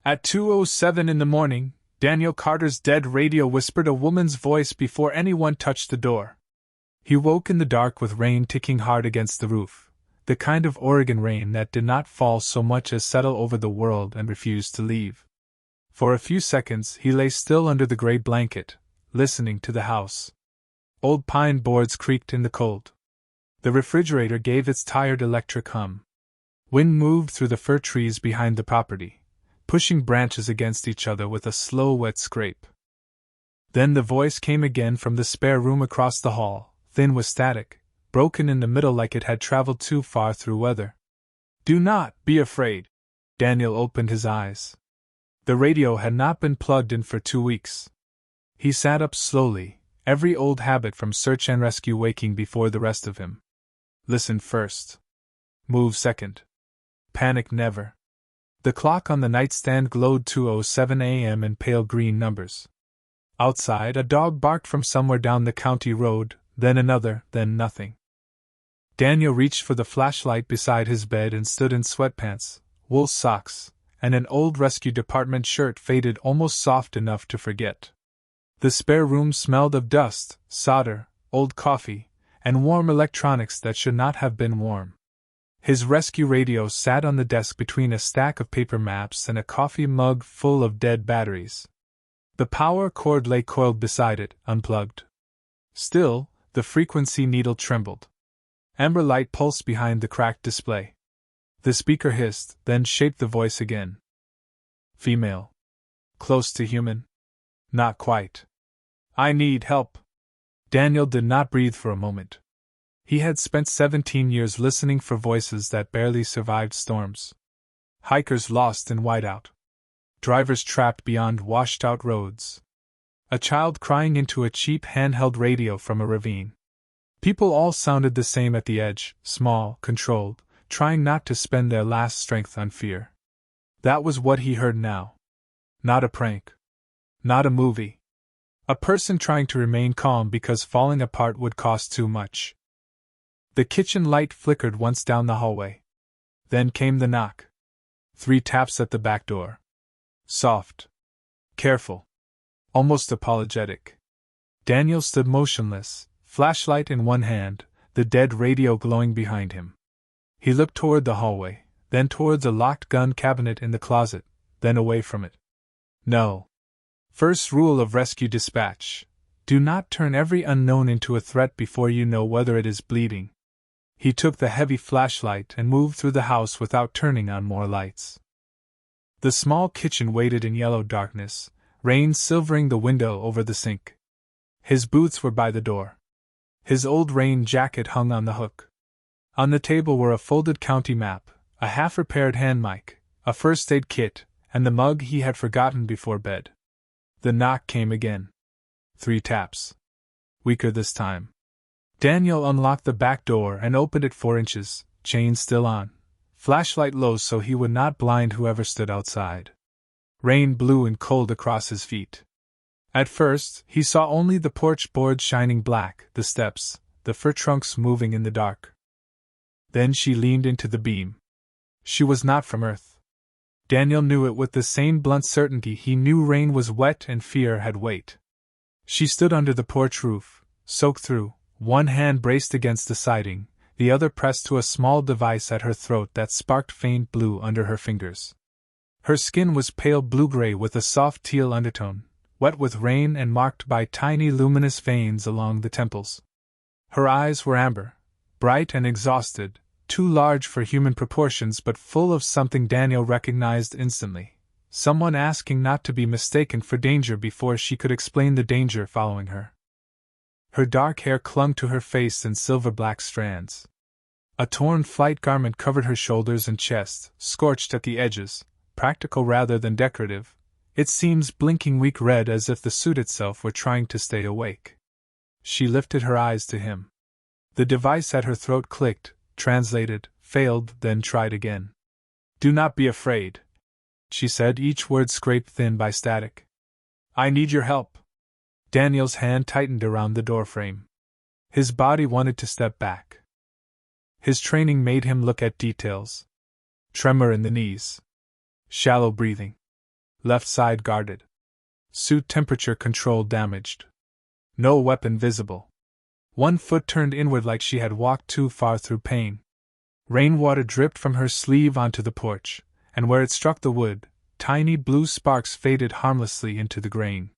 At 2:07 in the morning, Daniel Carter's dead radio whispered a woman's voice before anyone touched the door. He woke in the dark with rain ticking hard against the roof, the kind of Oregon rain that did not fall so much as settle over the world and refuse to leave. For a few seconds he lay still under the gray blanket, listening to the house. Old pine boards creaked in the cold. The refrigerator gave its tired electric hum. Wind moved through the fir trees behind the property, pushing branches against each other with a slow wet scrape. Then the voice came again from the spare room across the hall, thin with static, broken in the middle like it had traveled too far through weather. "Do not be afraid." Daniel opened his eyes. The radio had not been plugged in for 2 weeks. He sat up slowly, every old habit from search and rescue waking before the rest of him. Listen first. Move second. Panic never. The clock on the nightstand glowed 2:07 a.m. in pale green numbers. Outside, a dog barked from somewhere down the county road, then another, then nothing. Daniel reached for the flashlight beside his bed and stood in sweatpants, wool socks, and an old rescue department shirt faded almost soft enough to forget. The spare room smelled of dust, solder, old coffee, and warm electronics that should not have been warm. His rescue radio sat on the desk between a stack of paper maps and a coffee mug full of dead batteries. The power cord lay coiled beside it, unplugged. Still, the frequency needle trembled. Amber light pulsed behind the cracked display. The speaker hissed, then shaped the voice again. Female. Close to human? Not quite. I need help. Daniel did not breathe for a moment. He had spent 17 years listening for voices that barely survived storms. Hikers lost in whiteout. Drivers trapped beyond washed-out roads. A child crying into a cheap handheld radio from a ravine. People all sounded the same at the edge, small, controlled, trying not to spend their last strength on fear. That was what he heard now. Not a prank. Not a movie. A person trying to remain calm because falling apart would cost too much. The kitchen light flickered once down the hallway. Then came the knock. 3 taps at the back door. Soft. Careful. Almost apologetic. Daniel stood motionless, flashlight in one hand, the dead radio glowing behind him. He looked toward the hallway, then towards a locked gun cabinet in the closet, then away from it. No. First rule of rescue dispatch: do not turn every unknown into a threat before you know whether it is bleeding. He took the heavy flashlight and moved through the house without turning on more lights. The small kitchen waited in yellow darkness, rain silvering the window over the sink. His boots were by the door. His old rain jacket hung on the hook. On the table were a folded county map, a half-repaired hand mic, a first aid kit, and the mug he had forgotten before bed. The knock came again. 3 taps. Weaker this time. Daniel unlocked the back door and opened it 4 inches, chain still on, flashlight low so he would not blind whoever stood outside. Rain blew and cold across his feet. At first, he saw only the porch boards shining black, the steps, the fir trunks moving in the dark. Then she leaned into the beam. She was not from Earth. Daniel knew it with the same blunt certainty he knew rain was wet and fear had weight. She stood under the porch roof, soaked through, one hand braced against the siding, the other pressed to a small device at her throat that sparked faint blue under her fingers. Her skin was pale blue-gray with a soft teal undertone, wet with rain and marked by tiny luminous veins along the temples. Her eyes were amber, bright and exhausted, too large for human proportions but full of something Daniel recognized instantly, someone asking not to be mistaken for danger before she could explain the danger following her. Her dark hair clung to her face in silver-black strands. A torn flight garment covered her shoulders and chest, scorched at the edges, practical rather than decorative, its seams blinking weak red as if the suit itself were trying to stay awake. She lifted her eyes to him. The device at her throat clicked, translated, failed, then tried again. "Do not be afraid," she said, each word scraped thin by static. "I need your help." Daniel's hand tightened around the doorframe. His body wanted to step back. His training made him look at details. Tremor in the knees. Shallow breathing. Left side guarded. Suit temperature control damaged. No weapon visible. One foot turned inward like she had walked too far through pain. Rainwater dripped from her sleeve onto the porch, and where it struck the wood, tiny blue sparks faded harmlessly into the grain.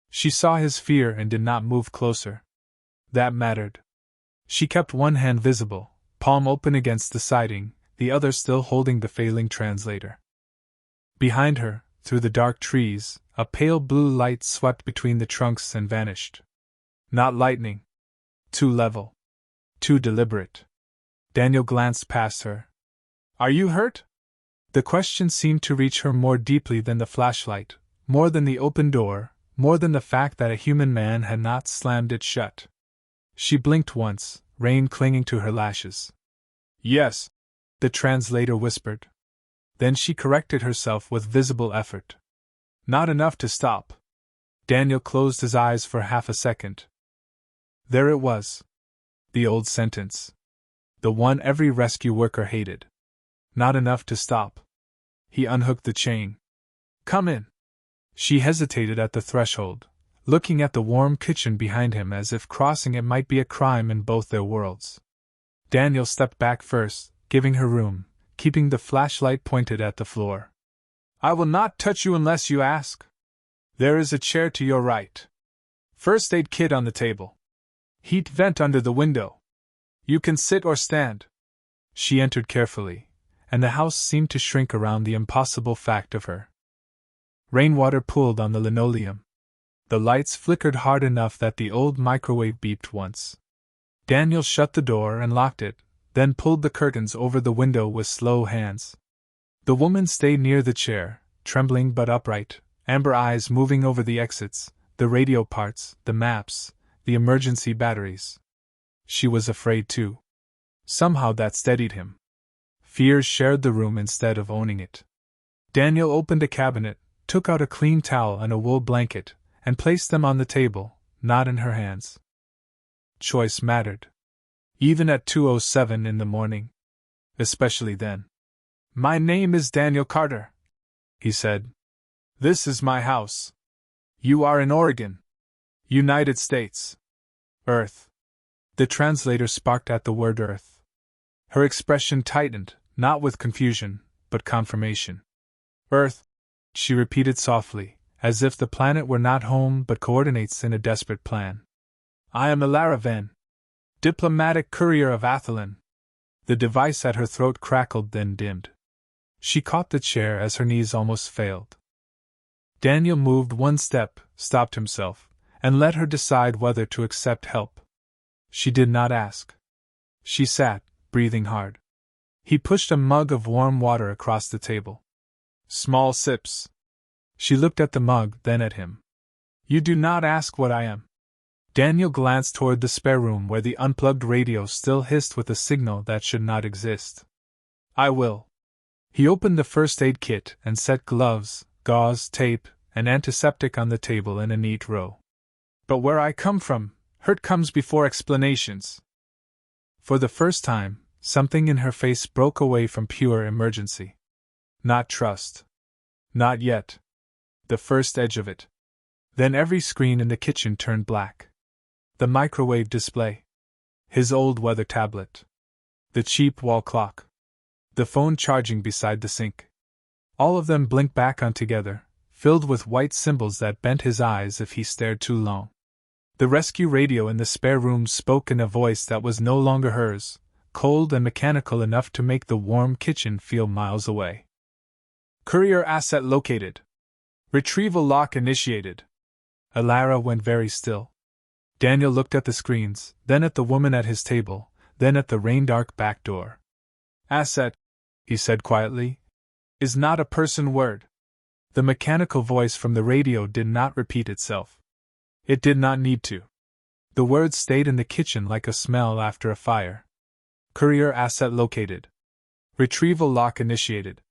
She saw his fear and did not move closer. That mattered. She kept one hand visible, palm open against the siding, the other still holding the failing translator. Behind her, through the dark trees, a pale blue light swept between the trunks and vanished. Not lightning. Too level. Too deliberate. Daniel glanced past her. Are you hurt? The question seemed to reach her more deeply than the flashlight, more than the open door, more than the fact that a human man had not slammed it shut. She blinked once, rain clinging to her lashes. Yes, the translator whispered. Then she corrected herself with visible effort. Not enough to stop. Daniel closed his eyes for half a second. There it was. The old sentence. The one every rescue worker hated. Not enough to stop. He unhooked the chain. Come in. She hesitated at the threshold, looking at the warm kitchen behind him as if crossing it might be a crime in both their worlds. Daniel stepped back first, giving her room, keeping the flashlight pointed at the floor. I will not touch you unless you ask. There is a chair to your right. First aid kit on the table. Heat vent under the window. You can sit or stand. She entered carefully, and the house seemed to shrink around the impossible fact of her. Rainwater pooled on the linoleum. The lights flickered hard enough that the old microwave beeped once. Daniel shut the door and locked it, then pulled the curtains over the window with slow hands. The woman stayed near the chair, trembling but upright, amber eyes moving over the exits, the radio parts, the maps, the emergency batteries. She was afraid too. Somehow that steadied him. Fear shared the room instead of owning it. Daniel opened a cabinet, took out a clean towel and a wool blanket, and placed them on the table, not in her hands. Choice mattered. Even at 2:07 in the morning. Especially then. My name is Daniel Carter, he said. This is my house. You are in Oregon. United States. Earth. The translator sparked at the word Earth. Her expression tightened, not with confusion, but confirmation. Earth, she repeated softly, as if the planet were not home but coordinates in a desperate plan. I am Ilara Venn, diplomatic courier of Athlon. The device at her throat crackled, then dimmed. She caught the chair as her knees almost failed. Daniel moved one step, stopped himself, and let her decide whether to accept help. She did not ask. She sat, breathing hard. He pushed a mug of warm water across the table. Small sips. She looked at the mug, then at him. You do not ask what I am. Daniel glanced toward the spare room where the unplugged radio still hissed with a signal that should not exist. I will. He opened the first aid kit and set gloves, gauze, tape, and antiseptic on the table in a neat row. But where I come from, hurt comes before explanations. For the first time, something in her face broke away from pure emergency. Not trust. Not yet. The first edge of it. Then every screen in the kitchen turned black. The microwave display. His old weather tablet. The cheap wall clock. The phone charging beside the sink. All of them blinked back on together, filled with white symbols that bent his eyes if he stared too long. The rescue radio in the spare room spoke in a voice that was no longer hers, cold and mechanical enough to make the warm kitchen feel miles away. Courier asset located. Retrieval lock initiated. Ilara went very still. Daniel looked at the screens, then at the woman at his table, then at the rain-dark back door. Asset, he said quietly, is not a person word. The mechanical voice from the radio did not repeat itself. It did not need to. The words stayed in the kitchen like a smell after a fire. Courier asset located. Retrieval lock initiated.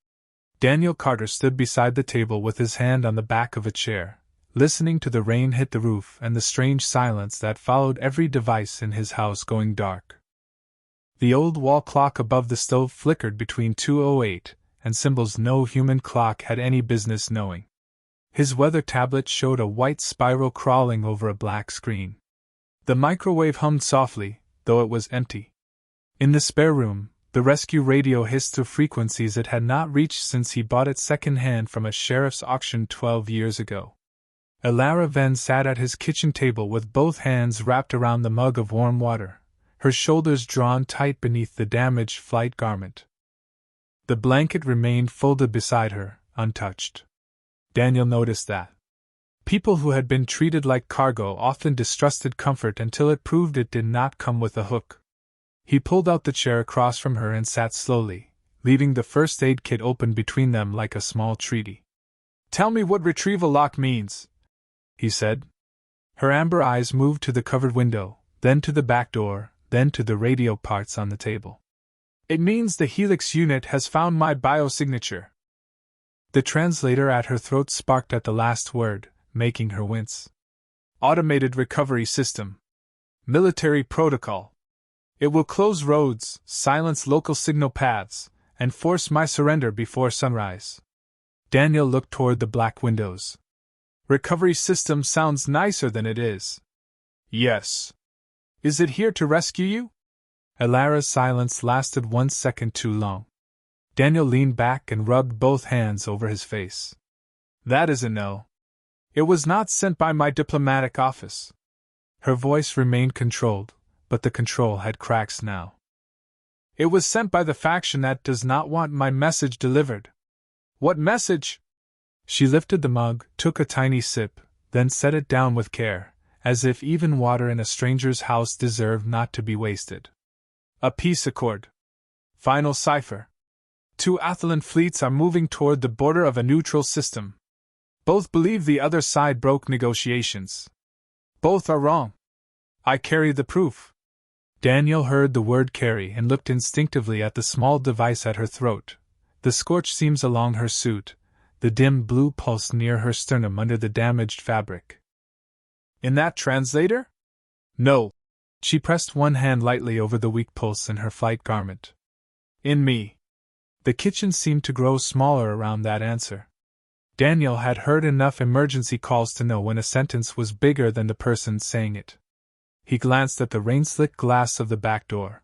Daniel Carter stood beside the table with his hand on the back of a chair, listening to the rain hit the roof and the strange silence that followed every device in his house going dark. The old wall clock above the stove flickered between 2:08 and symbols no human clock had any business knowing. His weather tablet showed a white spiral crawling over a black screen. The microwave hummed softly, though it was empty. In the spare room, the rescue radio hissed through frequencies it had not reached since he bought it second-hand from a sheriff's auction 12 years ago. Alara Venn sat at his kitchen table with both hands wrapped around the mug of warm water, her shoulders drawn tight beneath the damaged flight garment. The blanket remained folded beside her, untouched. Daniel noticed that. People who had been treated like cargo often distrusted comfort until it proved it did not come with a hook. He pulled out the chair across from her and sat slowly, leaving the first aid kit open between them like a small treaty. "Tell me what retrieval lock means," he said. Her amber eyes moved to the covered window, then to the back door, then to the radio parts on the table. "It means the Helix unit has found my biosignature." The translator at her throat sparked at the last word, making her wince. "Automated recovery system. Military protocol. It will close roads, silence local signal paths, and force my surrender before sunrise." Daniel looked toward the black windows. "Recovery system sounds nicer than it is." "Yes. Is it here to rescue you?" Alara's silence lasted 1 second too long. Daniel leaned back and rubbed both hands over his face. "That is a no. It was not sent by my diplomatic office." Her voice remained controlled, but the control had cracks now. "It was sent by the faction that does not want my message delivered." "What message?" She lifted the mug, took a tiny sip, then set it down with care, as if even water in a stranger's house deserved not to be wasted. "A peace accord. Final cipher. 2 Athelan fleets are moving toward the border of a neutral system. Both believe the other side broke negotiations. Both are wrong. I carry the proof." Daniel heard the word carry and looked instinctively at the small device at her throat, the scorched seams along her suit, the dim blue pulse near her sternum under the damaged fabric. "In that translator?" "No." She pressed one hand lightly over the weak pulse in her flight garment. "In me." The kitchen seemed to grow smaller around that answer. Daniel had heard enough emergency calls to know when a sentence was bigger than the person saying it. He glanced at the rain-slick glass of the back door.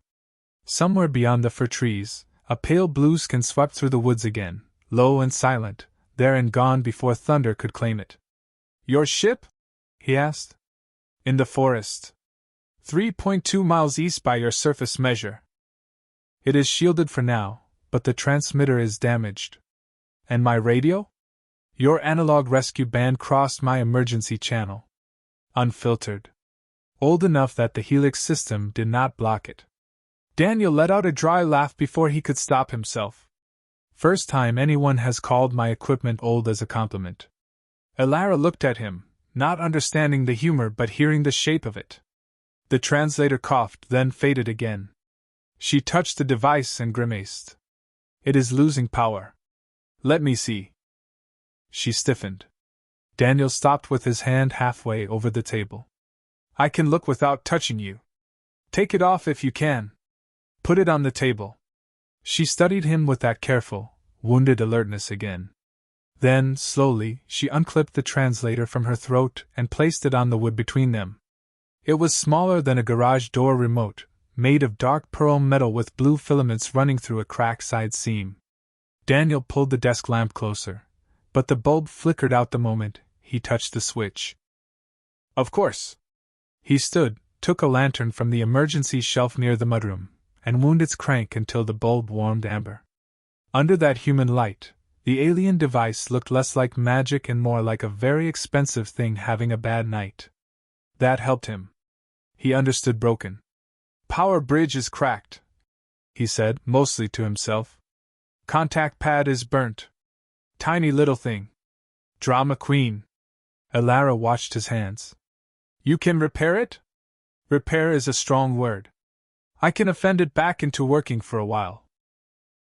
Somewhere beyond the fir trees, a pale blue skin swept through the woods again, low and silent, there and gone before thunder could claim it. "Your ship?" he asked. "In the forest. 3.2 miles east by your surface measure. It is shielded for now, but the transmitter is damaged." "And my radio?" "Your analog rescue band crossed my emergency channel. Unfiltered. Old enough that the Helix system did not block it." Daniel let out a dry laugh before he could stop himself. "First time anyone has called my equipment old as a compliment." Alara looked at him, not understanding the humor but hearing the shape of it. The translator coughed, then faded again. She touched the device and grimaced. "It is losing power. Let me see." She stiffened. Daniel stopped with his hand halfway over the table. "I can look without touching you. Take it off if you can. Put it on the table." She studied him with that careful, wounded alertness again. Then, slowly, she unclipped the translator from her throat and placed it on the wood between them. It was smaller than a garage door remote, made of dark pearl metal with blue filaments running through a cracked side seam. Daniel pulled the desk lamp closer, but the bulb flickered out the moment he touched the switch. "Of course." He stood, took a lantern from the emergency shelf near the mudroom, and wound its crank until the bulb warmed amber. Under that human light, the alien device looked less like magic and more like a very expensive thing having a bad night. That helped him. He understood broken. "Power bridge is cracked," he said, mostly to himself. "Contact pad is burnt. Tiny little thing. Drama queen." Alara watched his hands. "You can repair it?" "Repair is a strong word. I can offend it back into working for a while."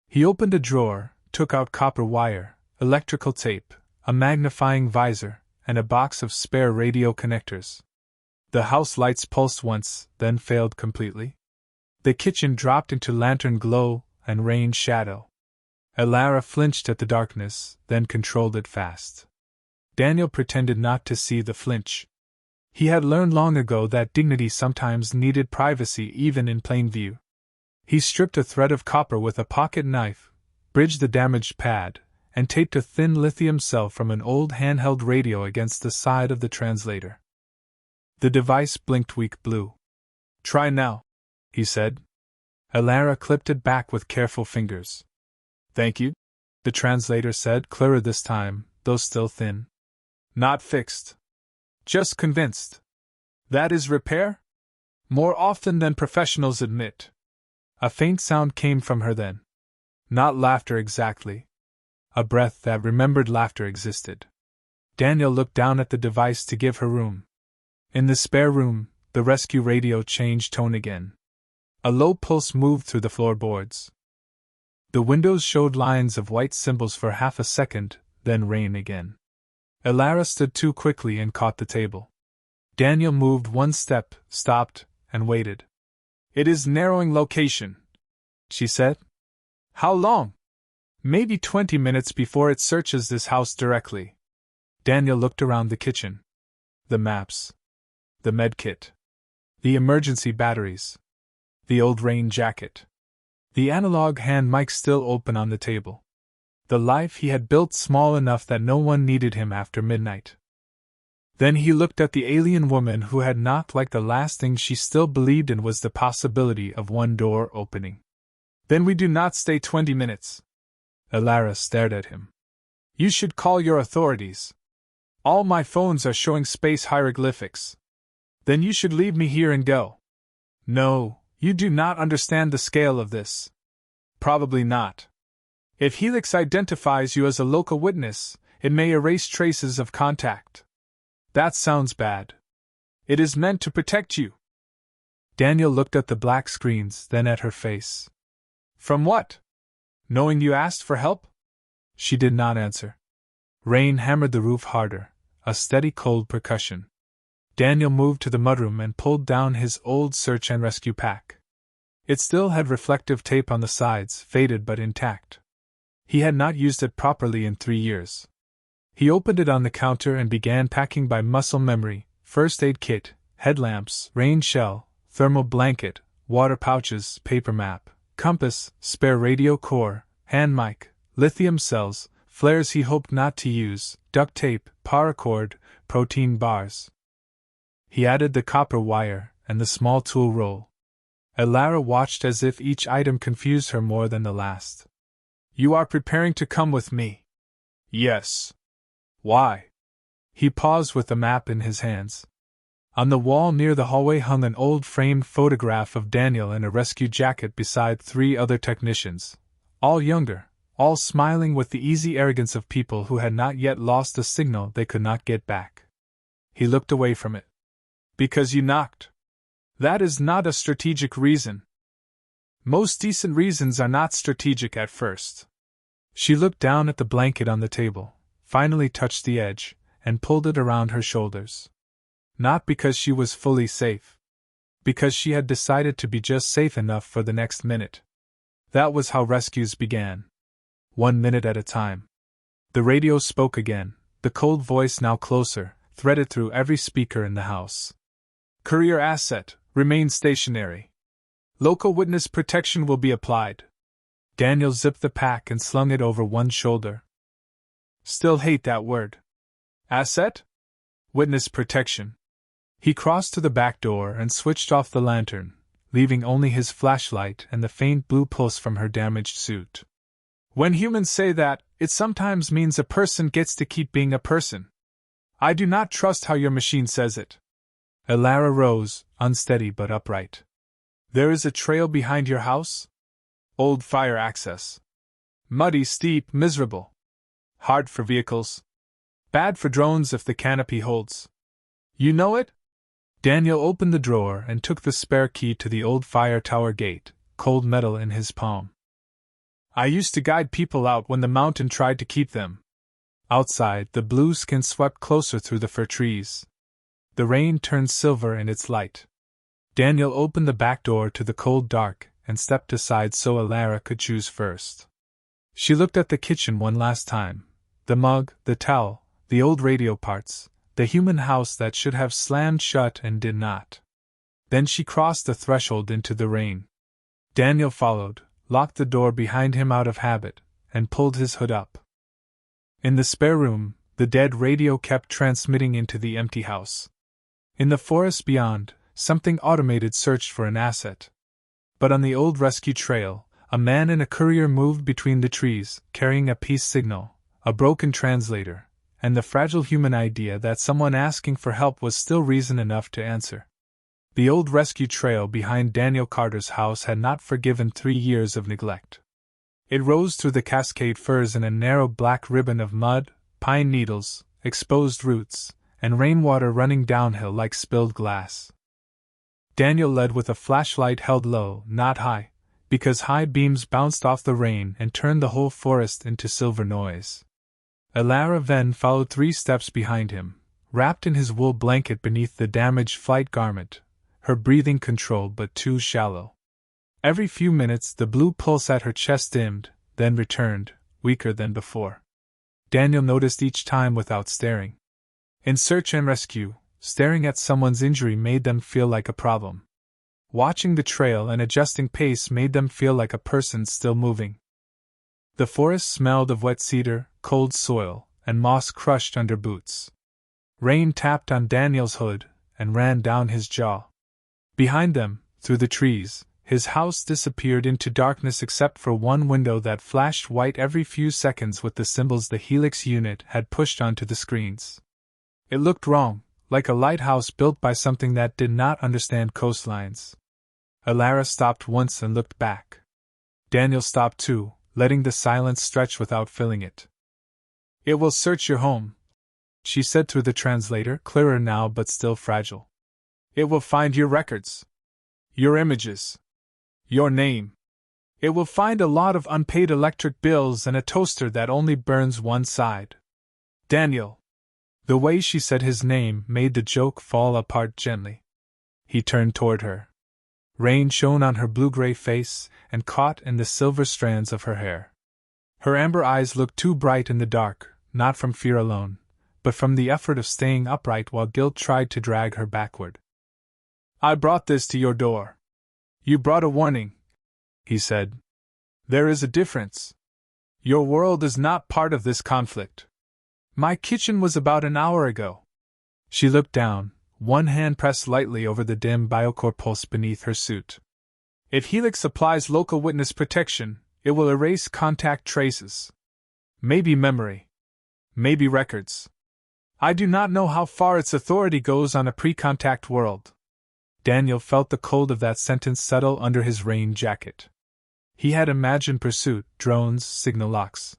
He opened a drawer, took out copper wire, electrical tape, a magnifying visor, and a box of spare radio connectors. The house lights pulsed once, then failed completely. The kitchen dropped into lantern glow and rain shadow. Alara flinched at the darkness, then controlled it fast. Daniel pretended not to see the flinch. He had learned long ago that dignity sometimes needed privacy even in plain view. He stripped a thread of copper with a pocket knife, bridged the damaged pad, and taped a thin lithium cell from an old handheld radio against the side of the translator. The device blinked weak blue. "Try now," he said. Alara clipped it back with careful fingers. "Thank you," the translator said, clearer this time, though still thin. "Not fixed. Just convinced. That is repair? More often than professionals admit." A faint sound came from her then. Not laughter exactly. A breath that remembered laughter existed. Daniel looked down at the device to give her room. In the spare room, the rescue radio changed tone again. A low pulse moved through the floorboards. The windows showed lines of white symbols for half a second, then rain again. Alara stood too quickly and caught the table. Daniel moved one step, stopped, and waited. "It is narrowing location," she said. "How long?" "Maybe 20 minutes before it searches this house directly." Daniel looked around the kitchen. The maps. The medkit. The emergency batteries. The old rain jacket. The analog hand mic still open on the table. The life he had built small enough that no one needed him after midnight. Then he looked at the alien woman who had knocked like the last thing she still believed in was the possibility of one door opening. "Then we do not stay 20 minutes. Alara stared at him. "You should call your authorities. All my phones are showing space hieroglyphics. Then you should leave me here and go." "No, you do not understand the scale of this." "Probably not. If Helix identifies you as a local witness, it may erase traces of contact. That sounds bad. It is meant to protect you." Daniel looked at the black screens, then at her face. "From what? Knowing you asked for help?" She did not answer. Rain hammered the roof harder, a steady cold percussion. Daniel moved to the mudroom and pulled down his old search and rescue pack. It still had reflective tape on the sides, faded but intact. He had not used it properly in 3 years. He opened it on the counter and began packing by muscle memory: first aid kit, headlamps, rain shell, thermal blanket, water pouches, paper map, compass, spare radio core, hand mic, lithium cells, flares he hoped not to use, duct tape, paracord, protein bars. He added the copper wire and the small tool roll. Alara watched as if each item confused her more than the last. "You are preparing to come with me?" "Yes." "Why?" He paused with the map in his hands. On the wall near the hallway hung an old framed photograph of Daniel in a rescue jacket beside 3 other technicians, all younger, all smiling with the easy arrogance of people who had not yet lost a signal they could not get back. He looked away from it. "Because you knocked. That is not a strategic reason. Most decent reasons are not strategic at first." She looked down at the blanket on the table, finally touched the edge, and pulled it around her shoulders. Not because she was fully safe. Because she had decided to be just safe enough for the next minute. That was how rescues began. 1 minute at a time. The radio spoke again, the cold voice now closer, threaded through every speaker in the house. "Courier asset, remain stationary. Local witness protection will be applied." Daniel zipped the pack and slung it over one shoulder. "Still hate that word. Asset? Witness protection." He crossed to the back door and switched off the lantern, leaving only his flashlight and the faint blue pulse from her damaged suit. "When humans say that, it sometimes means a person gets to keep being a person. I do not trust how your machine says it." Alara rose, unsteady but upright. "There is a trail behind your house? Old fire access. Muddy, steep, miserable. Hard for vehicles. Bad for drones if the canopy holds. You know it?" Daniel opened the drawer and took the spare key to the old fire tower gate, cold metal in his palm. "I used to guide people out when the mountain tried to keep them." Outside, the blue skin swept closer through the fir trees. The rain turned silver in its light. Daniel opened the back door to the cold dark and stepped aside so Alara could choose first. She looked at the kitchen one last time. The mug, the towel, The old radio parts, the human house that should have slammed shut and did not. Then she crossed the threshold into the rain. Daniel followed, locked the door behind him out of habit, and pulled his hood up. In the spare room, the dead radio kept transmitting into the empty house. In the forest beyond, something automated searched for an asset. But on the old rescue trail, a man in a courier moved between the trees, carrying a peace signal, a broken translator, and the fragile human idea that someone asking for help was still reason enough to answer. The old rescue trail behind Daniel Carter's house had not forgiven 3 years of neglect. It rose through the Cascade firs in a narrow black ribbon of mud, pine needles, exposed roots, and rainwater running downhill like spilled glass. Daniel led with a flashlight held low, not high, because high beams bounced off the rain and turned the whole forest into silver noise. Alara then followed 3 steps behind him, wrapped in his wool blanket beneath the damaged flight garment, her breathing controlled but too shallow. Every few minutes the blue pulse at her chest dimmed, then returned, weaker than before. Daniel noticed each time without staring. In search and rescue, staring at someone's injury made them feel like a problem. Watching the trail and adjusting pace made them feel like a person still moving. The forest smelled of wet cedar, cold soil, and moss crushed under boots. Rain tapped on Daniel's hood and ran down his jaw. Behind them, through the trees, his house disappeared into darkness except for one window that flashed white every few seconds with the symbols the Helix unit had pushed onto the screens. It looked wrong, like a lighthouse built by something that did not understand coastlines. Alara stopped once and looked back. Daniel stopped too, letting the silence stretch without filling it. "It will search your home," she said through the translator, clearer now but still fragile. "It will find your records, your images, your name. It will find a lot of unpaid electric bills and a toaster that only burns one side. Daniel." The way she said his name made the joke fall apart gently. He turned toward her. Rain shone on her blue-gray face and caught in the silver strands of her hair. Her amber eyes looked too bright in the dark, not from fear alone, but from the effort of staying upright while guilt tried to drag her backward. "I brought this to your door. You brought a warning," he said. "There is a difference. Your world is not part of this conflict. My kitchen was about an hour ago." She looked down, one hand pressed lightly over the dim biocore pulse beneath her suit. "If Helix applies local witness protection, it will erase contact traces. Maybe memory. Maybe records. I do not know how far its authority goes on a pre-contact world." Daniel felt the cold of that sentence settle under his rain jacket. He had imagined pursuit, drones, signal locks.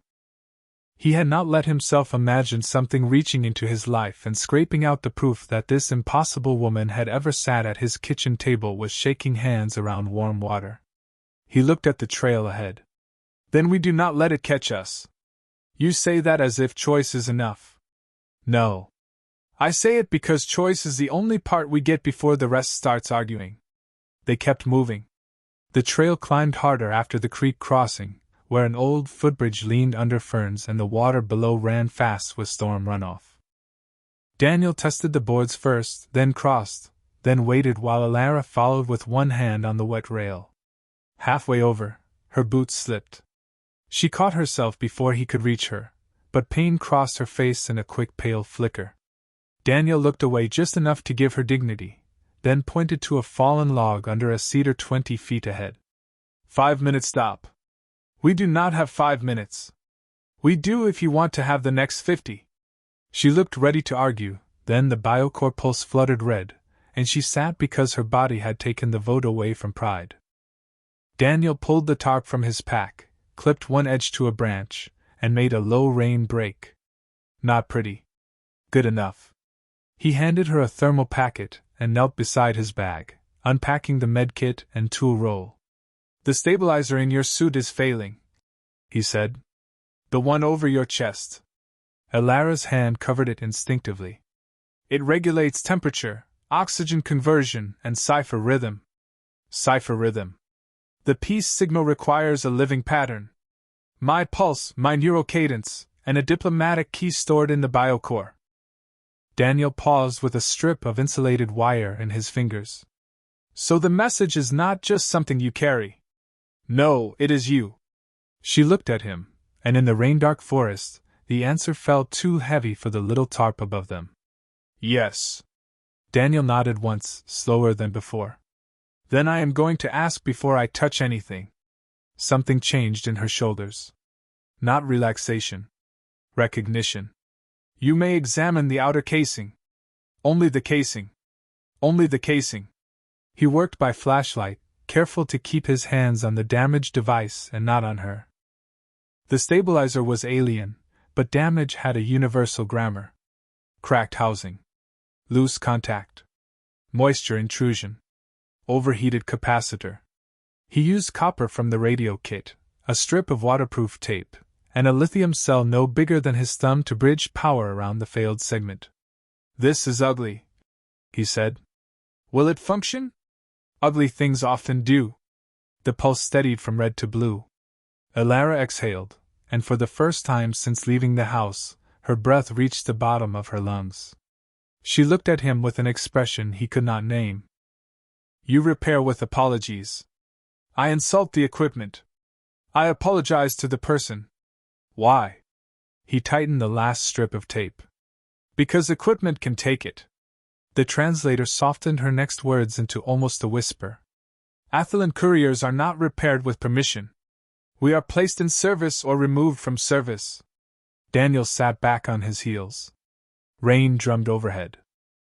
He had not let himself imagine something reaching into his life and scraping out the proof that this impossible woman had ever sat at his kitchen table with shaking hands around warm water. He looked at the trail ahead. "Then we do not let it catch us. You say that as if choice is enough. No. I say it because choice is the only part we get before the rest starts arguing." They kept moving. The trail climbed harder after the creek crossing, where an old footbridge leaned under ferns and the water below ran fast with storm runoff. Daniel tested the boards first, then crossed, then waited while Alara followed with one hand on the wet rail. Halfway over, her boots slipped. She caught herself before he could reach her, but pain crossed her face in a quick pale flicker. Daniel looked away just enough to give her dignity, then pointed to a fallen log under a cedar 20 feet ahead. 5-minute stop. We do not have 5 minutes. We do if you want to have the next 50. She looked ready to argue, then the biocore pulse fluttered red, and she sat because her body had taken the vote away from pride. Daniel pulled the tarp from his pack, clipped one edge to a branch, and made a low rain break. Not pretty. Good enough. He handed her a thermal packet and knelt beside his bag, unpacking the medkit and tool roll. "The stabilizer in your suit is failing," he said. "The one over your chest." Alara's hand covered it instinctively. "It regulates temperature, oxygen conversion, and cipher rhythm." Cipher rhythm. The peace signal requires a living pattern. My pulse, my neural cadence, and a diplomatic key stored in the biocore. Daniel paused with a strip of insulated wire in his fingers. So the message is not just something you carry. No, it is you. She looked at him, and in the rain-dark forest, the answer felt too heavy for the little tarp above them. Yes. Daniel nodded once, slower than before. Then I am going to ask before I touch anything. Something changed in her shoulders. Not relaxation. Recognition. You may examine the outer casing. Only the casing. Only the casing. He worked by flashlight, careful to keep his hands on the damaged device and not on her. The stabilizer was alien, but damage had a universal grammar. Cracked housing. Loose contact. Moisture intrusion. Overheated capacitor. He used copper from the radio kit, a strip of waterproof tape, and a lithium cell no bigger than his thumb to bridge power around the failed segment. This is ugly, he said. Will it function? Ugly things often do. The pulse steadied from red to blue. Alara exhaled, and for the first time since leaving the house, her breath reached the bottom of her lungs. She looked at him with an expression he could not name. You repair with apologies. I insult the equipment. I apologize to the person. Why? He tightened the last strip of tape. Because equipment can take it. The translator softened her next words into almost a whisper. Athlon couriers are not repaired with permission. We are placed in service or removed from service. Daniel sat back on his heels. Rain drummed overhead.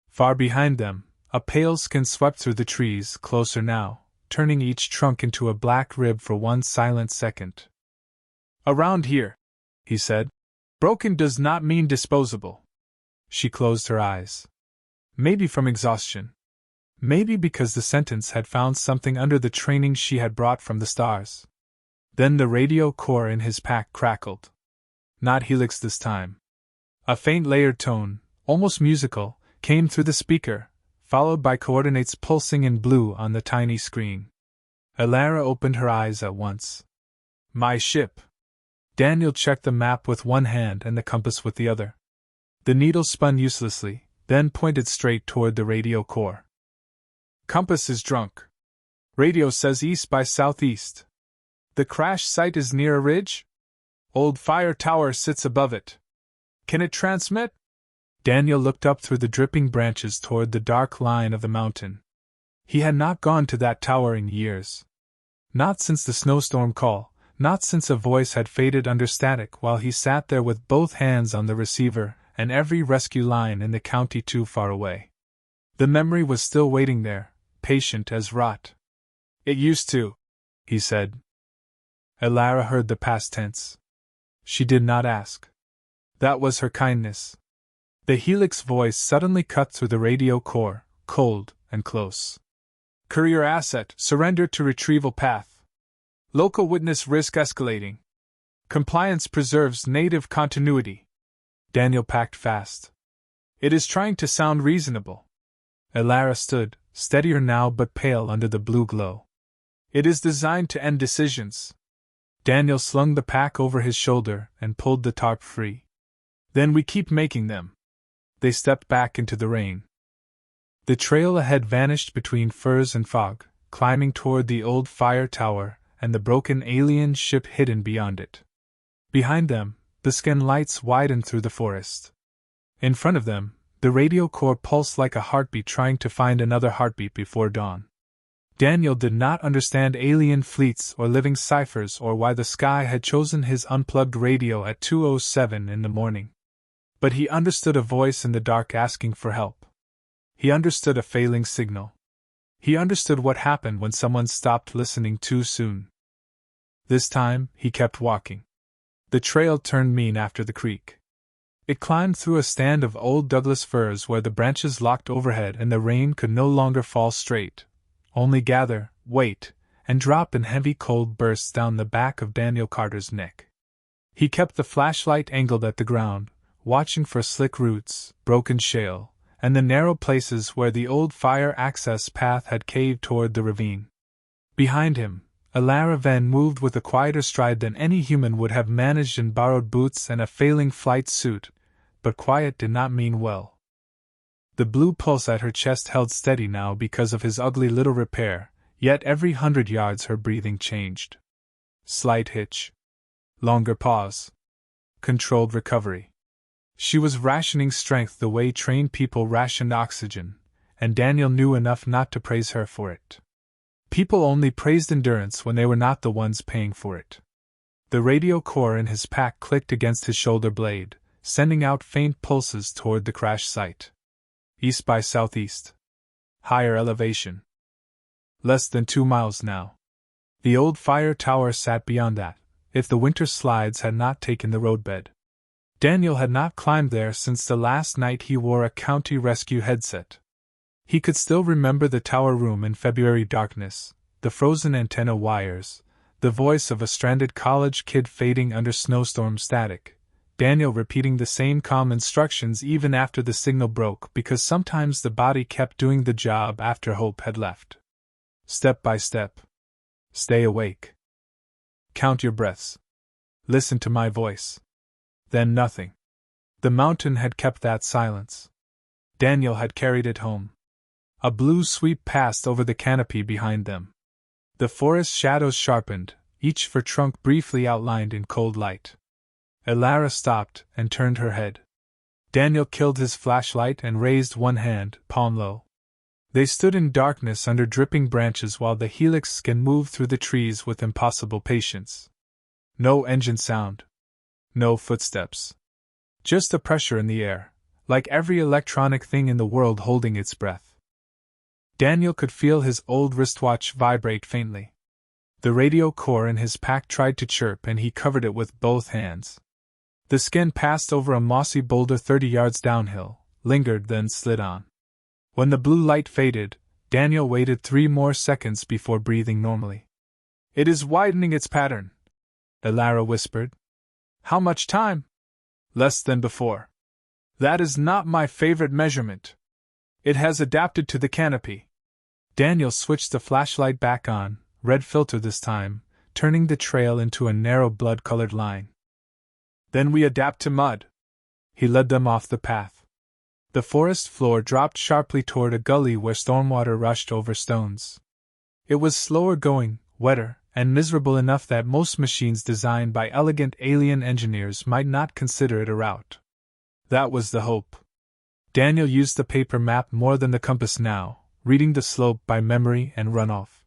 Far behind them, a pale skin swept through the trees, closer now, turning each trunk into a black rib for one silent second. Around here, he said. Broken does not mean disposable. She closed her eyes. Maybe from exhaustion. Maybe because the sentence had found something under the training she had brought from the stars. Then the radio core in his pack crackled. Not Helix this time. A faint layered tone, almost musical, came through the speaker, followed by coordinates pulsing in blue on the tiny screen. Alara opened her eyes at once. My ship. Daniel checked the map with one hand and the compass with the other. The needle spun uselessly, then pointed straight toward the radio core. Compass is drunk. Radio says east by southeast. The crash site is near a ridge? Old fire tower sits above it. Can it transmit? Daniel looked up through the dripping branches toward the dark line of the mountain. He had not gone to that tower in years. Not since the snowstorm call, not since a voice had faded under static while he sat there with both hands on the receiver and every rescue line in the county too far away. The memory was still waiting there, patient as rot. It used to, he said. Alara heard the past tense. She did not ask. That was her kindness. The Helix voice suddenly cut through the radio core, cold and close. Courier asset, surrender to retrieval path. Local witness risk escalating. Compliance preserves native continuity. Daniel packed fast. It is trying to sound reasonable. Alara stood, steadier now but pale under the blue glow. It is designed to end decisions. Daniel slung the pack over his shoulder and pulled the tarp free. Then we keep making them. They stepped back into the rain. The trail ahead vanished between firs and fog, climbing toward the old fire tower and the broken alien ship hidden beyond it. Behind them, the skin lights widened through the forest. In front of them, the radio core pulsed like a heartbeat trying to find another heartbeat before dawn. Daniel did not understand alien fleets or living ciphers or why the sky had chosen his unplugged radio at 2:07 in the morning. But he understood a voice in the dark asking for help. He understood a failing signal. He understood what happened when someone stopped listening too soon. This time, he kept walking. The trail turned mean after the creek. It climbed through a stand of old Douglas firs where the branches locked overhead and the rain could no longer fall straight, only gather, wait, and drop in heavy cold bursts down the back of Daniel Carter's neck. He kept the flashlight angled at the ground, watching for slick roots, broken shale, and the narrow places where the old fire access path had caved toward the ravine. Behind him, Alara then moved with a quieter stride than any human would have managed in borrowed boots and a failing flight suit, but quiet did not mean well. The blue pulse at her chest held steady now because of his ugly little repair, yet every 100 yards her breathing changed. Slight hitch. Longer pause. Controlled recovery. She was rationing strength the way trained people rationed oxygen, and Daniel knew enough not to praise her for it. People only praised endurance when they were not the ones paying for it. The radio core in his pack clicked against his shoulder blade, sending out faint pulses toward the crash site. East by southeast. Higher elevation. Less than 2 miles now. The old fire tower sat beyond that, if the winter slides had not taken the roadbed. Daniel had not climbed there since the last night he wore a county rescue headset. He could still remember the tower room in February darkness, the frozen antenna wires, the voice of a stranded college kid fading under snowstorm static, Daniel repeating the same calm instructions even after the signal broke because sometimes the body kept doing the job after hope had left. Step by step. Stay awake. Count your breaths. Listen to my voice. Then nothing. The mountain had kept that silence. Daniel had carried it home. A blue sweep passed over the canopy behind them. The forest shadows sharpened, each fir trunk briefly outlined in cold light. Alara stopped and turned her head. Daniel killed his flashlight and raised one hand, palm low. They stood in darkness under dripping branches while the Helix skin moved through the trees with impossible patience. No engine sound. No footsteps. Just a pressure in the air, like every electronic thing in the world holding its breath. Daniel could feel his old wristwatch vibrate faintly. The radio core in his pack tried to chirp and he covered it with both hands. The skin passed over a mossy boulder 30 yards downhill, lingered then slid on. When the blue light faded, Daniel waited 3 more seconds before breathing normally. "It is widening its pattern," Alara whispered. "How much time?" "Less than before." "That is not my favorite measurement. It has adapted to the canopy." Daniel switched the flashlight back on, red filter this time, turning the trail into a narrow blood-colored line. "Then we adapt to mud." He led them off the path. The forest floor dropped sharply toward a gully where stormwater rushed over stones. It was slower going, wetter, and miserable enough that most machines designed by elegant alien engineers might not consider it a route. That was the hope. Daniel used the paper map more than the compass now, reading the slope by memory and runoff.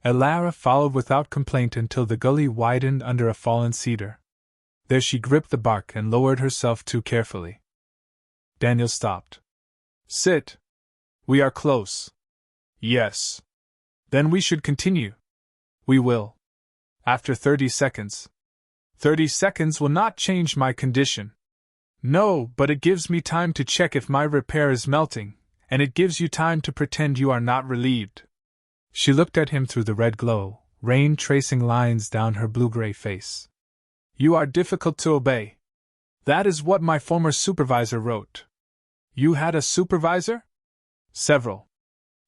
Alara followed without complaint until the gully widened under a fallen cedar. There she gripped the bark and lowered herself too carefully. Daniel stopped. "Sit. We are close." "Yes." "Then we should continue." "We will." After 30 seconds. 30 seconds will not change my condition." "No, but it gives me time to check if my repair is melting, and it gives you time to pretend you are not relieved." She looked at him through the red glow, rain tracing lines down her blue-gray face. "You are difficult to obey. That is what my former supervisor wrote." "You had a supervisor?" "Several.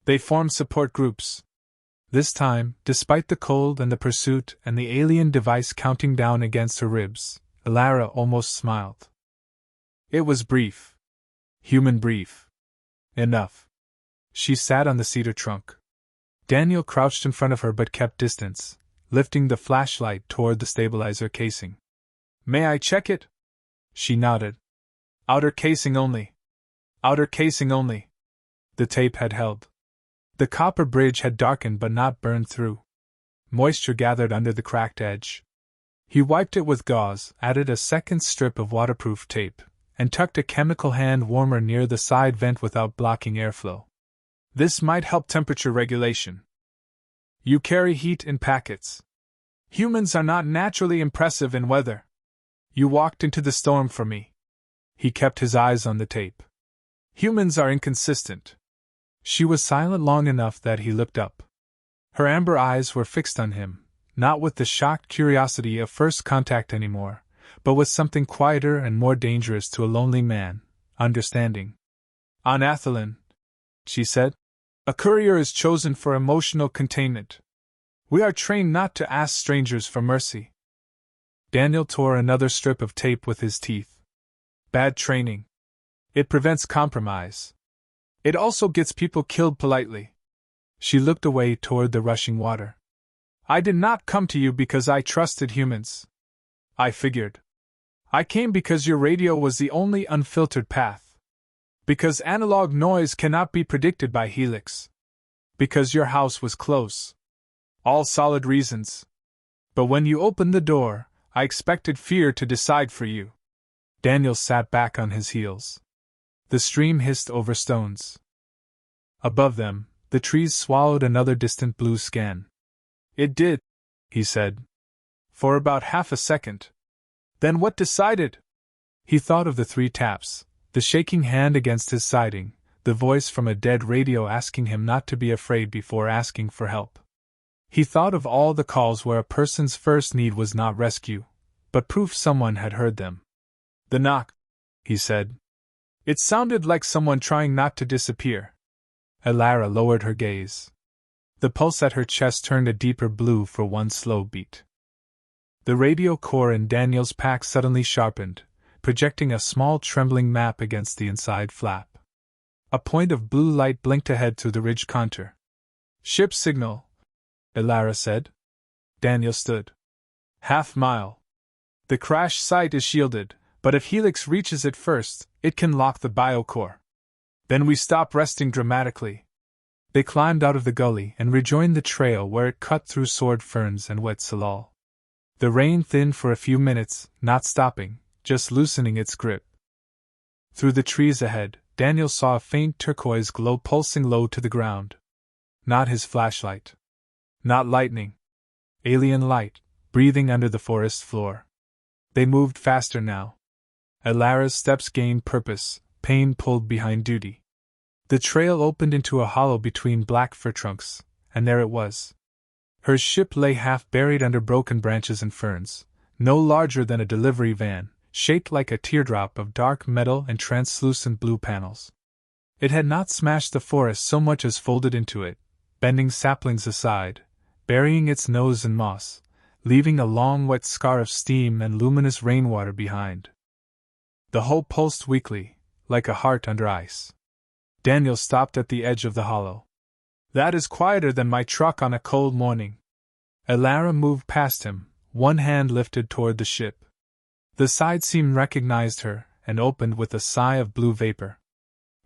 They formed support groups." This time, despite the cold and the pursuit and the alien device counting down against her ribs, Alara almost smiled. It was brief. Human brief. Enough. She sat on the cedar trunk. Daniel crouched in front of her but kept distance, lifting the flashlight toward the stabilizer casing. "May I check it?" She nodded. "Outer casing only. Outer casing only." The tape had held. The copper bridge had darkened but not burned through. Moisture gathered under the cracked edge. He wiped it with gauze, added a second strip of waterproof tape, and tucked a chemical hand warmer near the side vent without blocking airflow. "This might help temperature regulation." "You carry heat in packets. Humans are not naturally impressive in weather. You walked into the storm for me." He kept his eyes on the tape. "Humans are inconsistent." She was silent long enough that he looked up. Her amber eyes were fixed on him, not with the shocked curiosity of first contact anymore, but with something quieter and more dangerous to a lonely man, understanding. "On Athelin," she said, "a courier is chosen for emotional containment. We are trained not to ask strangers for mercy. Daniel tore another strip of tape with his teeth. Bad training. It prevents compromise. It also gets people killed politely. She looked away toward the rushing water. I did not come to you because I trusted humans. I figured. I came because your radio was the only unfiltered path. Because analog noise cannot be predicted by Helix. Because your house was close. All solid reasons. But when you opened the door, I expected fear to decide for you. Daniel sat back on his heels. The stream hissed over stones. Above them, the trees swallowed another distant blue scan. It did, he said. For about half a second. Then what decided? He thought of the 3 taps, the shaking hand against his siding, the voice from a dead radio asking him not to be afraid before asking for help. He thought of all the calls where a person's first need was not rescue, but proof someone had heard them. The knock, he said. It sounded like someone trying not to disappear. Alara lowered her gaze. The pulse at her chest turned a deeper blue for one slow beat. The radio core in Daniel's pack suddenly sharpened, projecting a small trembling map against the inside flap. A point of blue light blinked ahead through the ridge contour. Ship signal, Alara said. Daniel stood. Half-mile. The crash site is shielded, but if Helix reaches it first, it can lock the biocore. Then we stop resting dramatically. They climbed out of the gully and rejoined the trail where it cut through sword ferns and wet salal. The rain thinned for a few minutes, not stopping, just loosening its grip. Through the trees ahead, Daniel saw a faint turquoise glow pulsing low to the ground. Not his flashlight. Not lightning. Alien light, breathing under the forest floor. They moved faster now. Alara's steps gained purpose, pain pulled behind duty. The trail opened into a hollow between black fir trunks, and there it was. Her ship lay half buried under broken branches and ferns, no larger than a delivery van, shaped like a teardrop of dark metal and translucent blue panels. It had not smashed the forest so much as folded into it, bending saplings aside, burying its nose in moss, leaving a long wet scar of steam and luminous rainwater behind. The hull pulsed weakly, like a heart under ice. Daniel stopped at the edge of the hollow. That is quieter than my truck on a cold morning. Alara moved past him, one hand lifted toward the ship. The side seam recognized her, and opened with a sigh of blue vapor.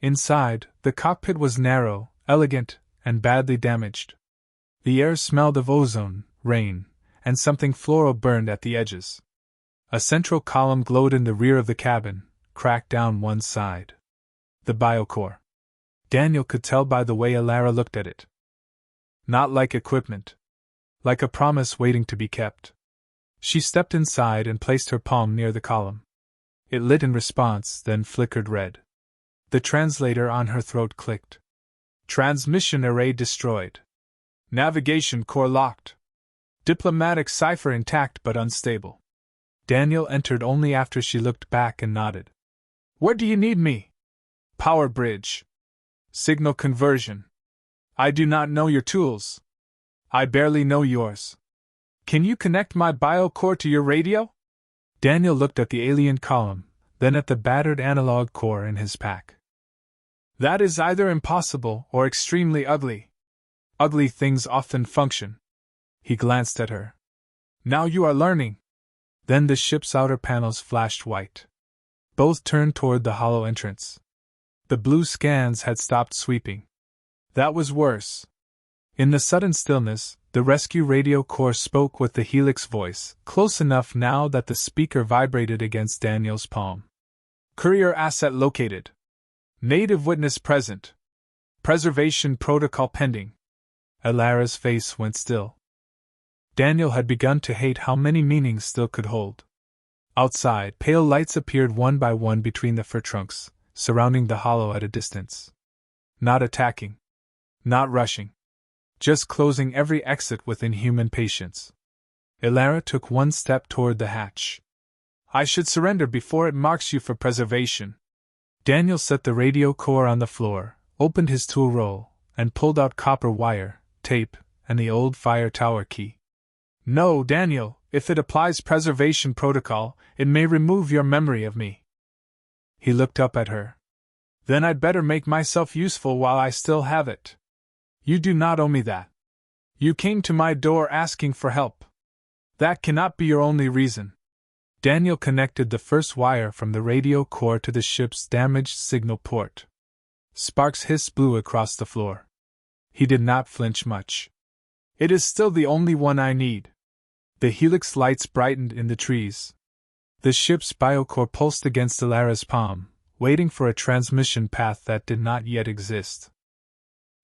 Inside, the cockpit was narrow, elegant, and badly damaged. The air smelled of ozone, rain, and something floral burned at the edges. A central column glowed in the rear of the cabin, cracked down one side. The biocore. Daniel could tell by the way Alara looked at it. Not like equipment. Like a promise waiting to be kept. She stepped inside and placed her palm near the column. It lit in response, then flickered red. The translator on her throat clicked. Transmission array destroyed. Navigation core locked. Diplomatic cipher intact but unstable. Daniel entered only after she looked back and nodded. Where do you need me? Power bridge. Signal conversion. I do not know your tools. I barely know yours. Can you connect my biocore to your radio? Daniel looked at the alien column, then at the battered analog core in his pack. That is either impossible or extremely ugly. Ugly things often function. He glanced at her. Now you are learning. Then the ship's outer panels flashed white. Both turned toward the hollow entrance. The blue scans had stopped sweeping. That was worse. In the sudden stillness, the rescue radio core spoke with the Helix voice, close enough now that the speaker vibrated against Daniel's palm. Courier asset located. Native witness present. Preservation protocol pending. Alara's face went still. Daniel had begun to hate how many meanings still could hold. Outside, pale lights appeared one by one between the fir trunks, surrounding the hollow at a distance. Not attacking. Not rushing. Just closing every exit with inhuman patience. Alara took one step toward the hatch. I should surrender before it marks you for preservation. Daniel set the radio core on the floor, opened his tool roll, and pulled out copper wire, tape, and the old fire tower key. No, Daniel, if it applies preservation protocol, it may remove your memory of me. He looked up at her. Then I'd better make myself useful while I still have it. You do not owe me that. You came to my door asking for help. That cannot be your only reason. Daniel connected the first wire from the radio core to the ship's damaged signal port. Sparks hissed blue across the floor. He did not flinch much. It is still the only one I need. The Helix lights brightened in the trees. The ship's biocore pulsed against Alara's palm, waiting for a transmission path that did not yet exist.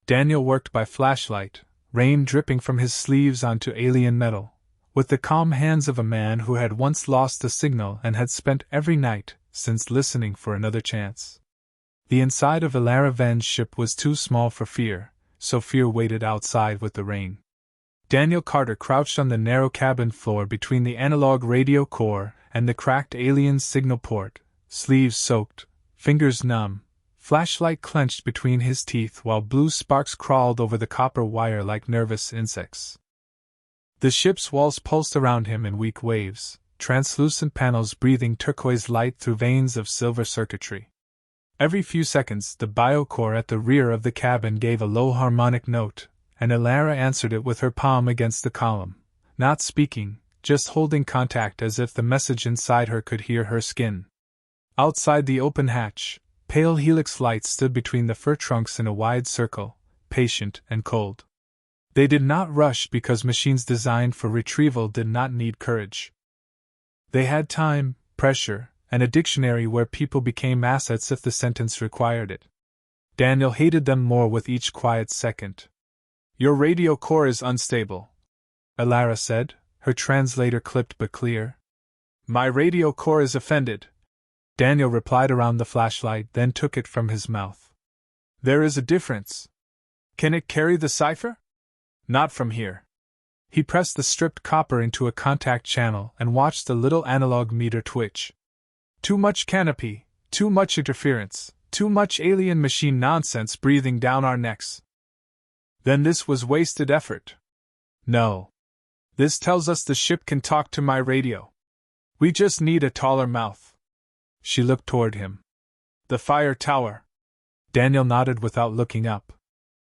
Daniel worked by flashlight, rain dripping from his sleeves onto alien metal, with the calm hands of a man who had once lost a signal and had spent every night since listening for another chance. The inside of Alara Ven's ship was too small for Fear, so Fear waited outside with the rain. Daniel Carter crouched on the narrow cabin floor between the analog radio core and the cracked alien signal port, sleeves soaked, fingers numb, flashlight clenched between his teeth while blue sparks crawled over the copper wire like nervous insects. The ship's walls pulsed around him in weak waves, translucent panels breathing turquoise light through veins of silver circuitry. Every few seconds, the biocore at the rear of the cabin gave a low harmonic note, and Alara answered it with her palm against the column, not speaking, just holding contact as if the message inside her could hear her skin. Outside the open hatch, pale Helix lights stood between the fir trunks in a wide circle, patient and cold. They did not rush because machines designed for retrieval did not need courage. They had time, pressure, and a dictionary where people became assets if the sentence required it. Daniel hated them more with each quiet second. Your radio core is unstable, Alara said, her translator clipped but clear. My radio core is offended, Daniel replied around the flashlight, then took it from his mouth. There is a difference. Can it carry the cipher? Not from here. He pressed the stripped copper into a contact channel and watched the little analog meter twitch. Too much canopy, too much interference, too much alien machine nonsense breathing down our necks. Then this was wasted effort. No. This tells us the ship can talk to my radio. We just need a taller mouth. She looked toward him. The fire tower. Daniel nodded without looking up.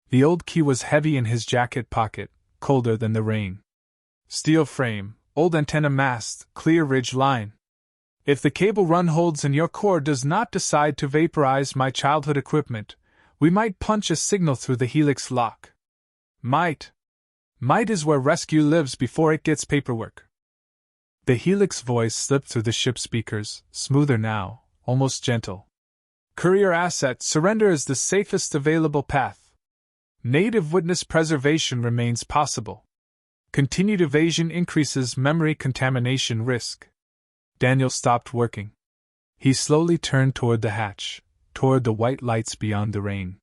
The old key was heavy in his jacket pocket, colder than the rain. Steel frame, old antenna mast, clear ridge line. If the cable run holds and your core does not decide to vaporize my childhood equipment, we might punch a signal through the Helix lock. Might. Might is where rescue lives before it gets paperwork. The Helix voice slipped through the ship speakers, smoother now, almost gentle. Courier asset surrender is the safest available path. Native witness preservation remains possible. Continued evasion increases memory contamination risk. Daniel stopped working. He slowly turned toward the hatch, toward the white lights beyond the rain.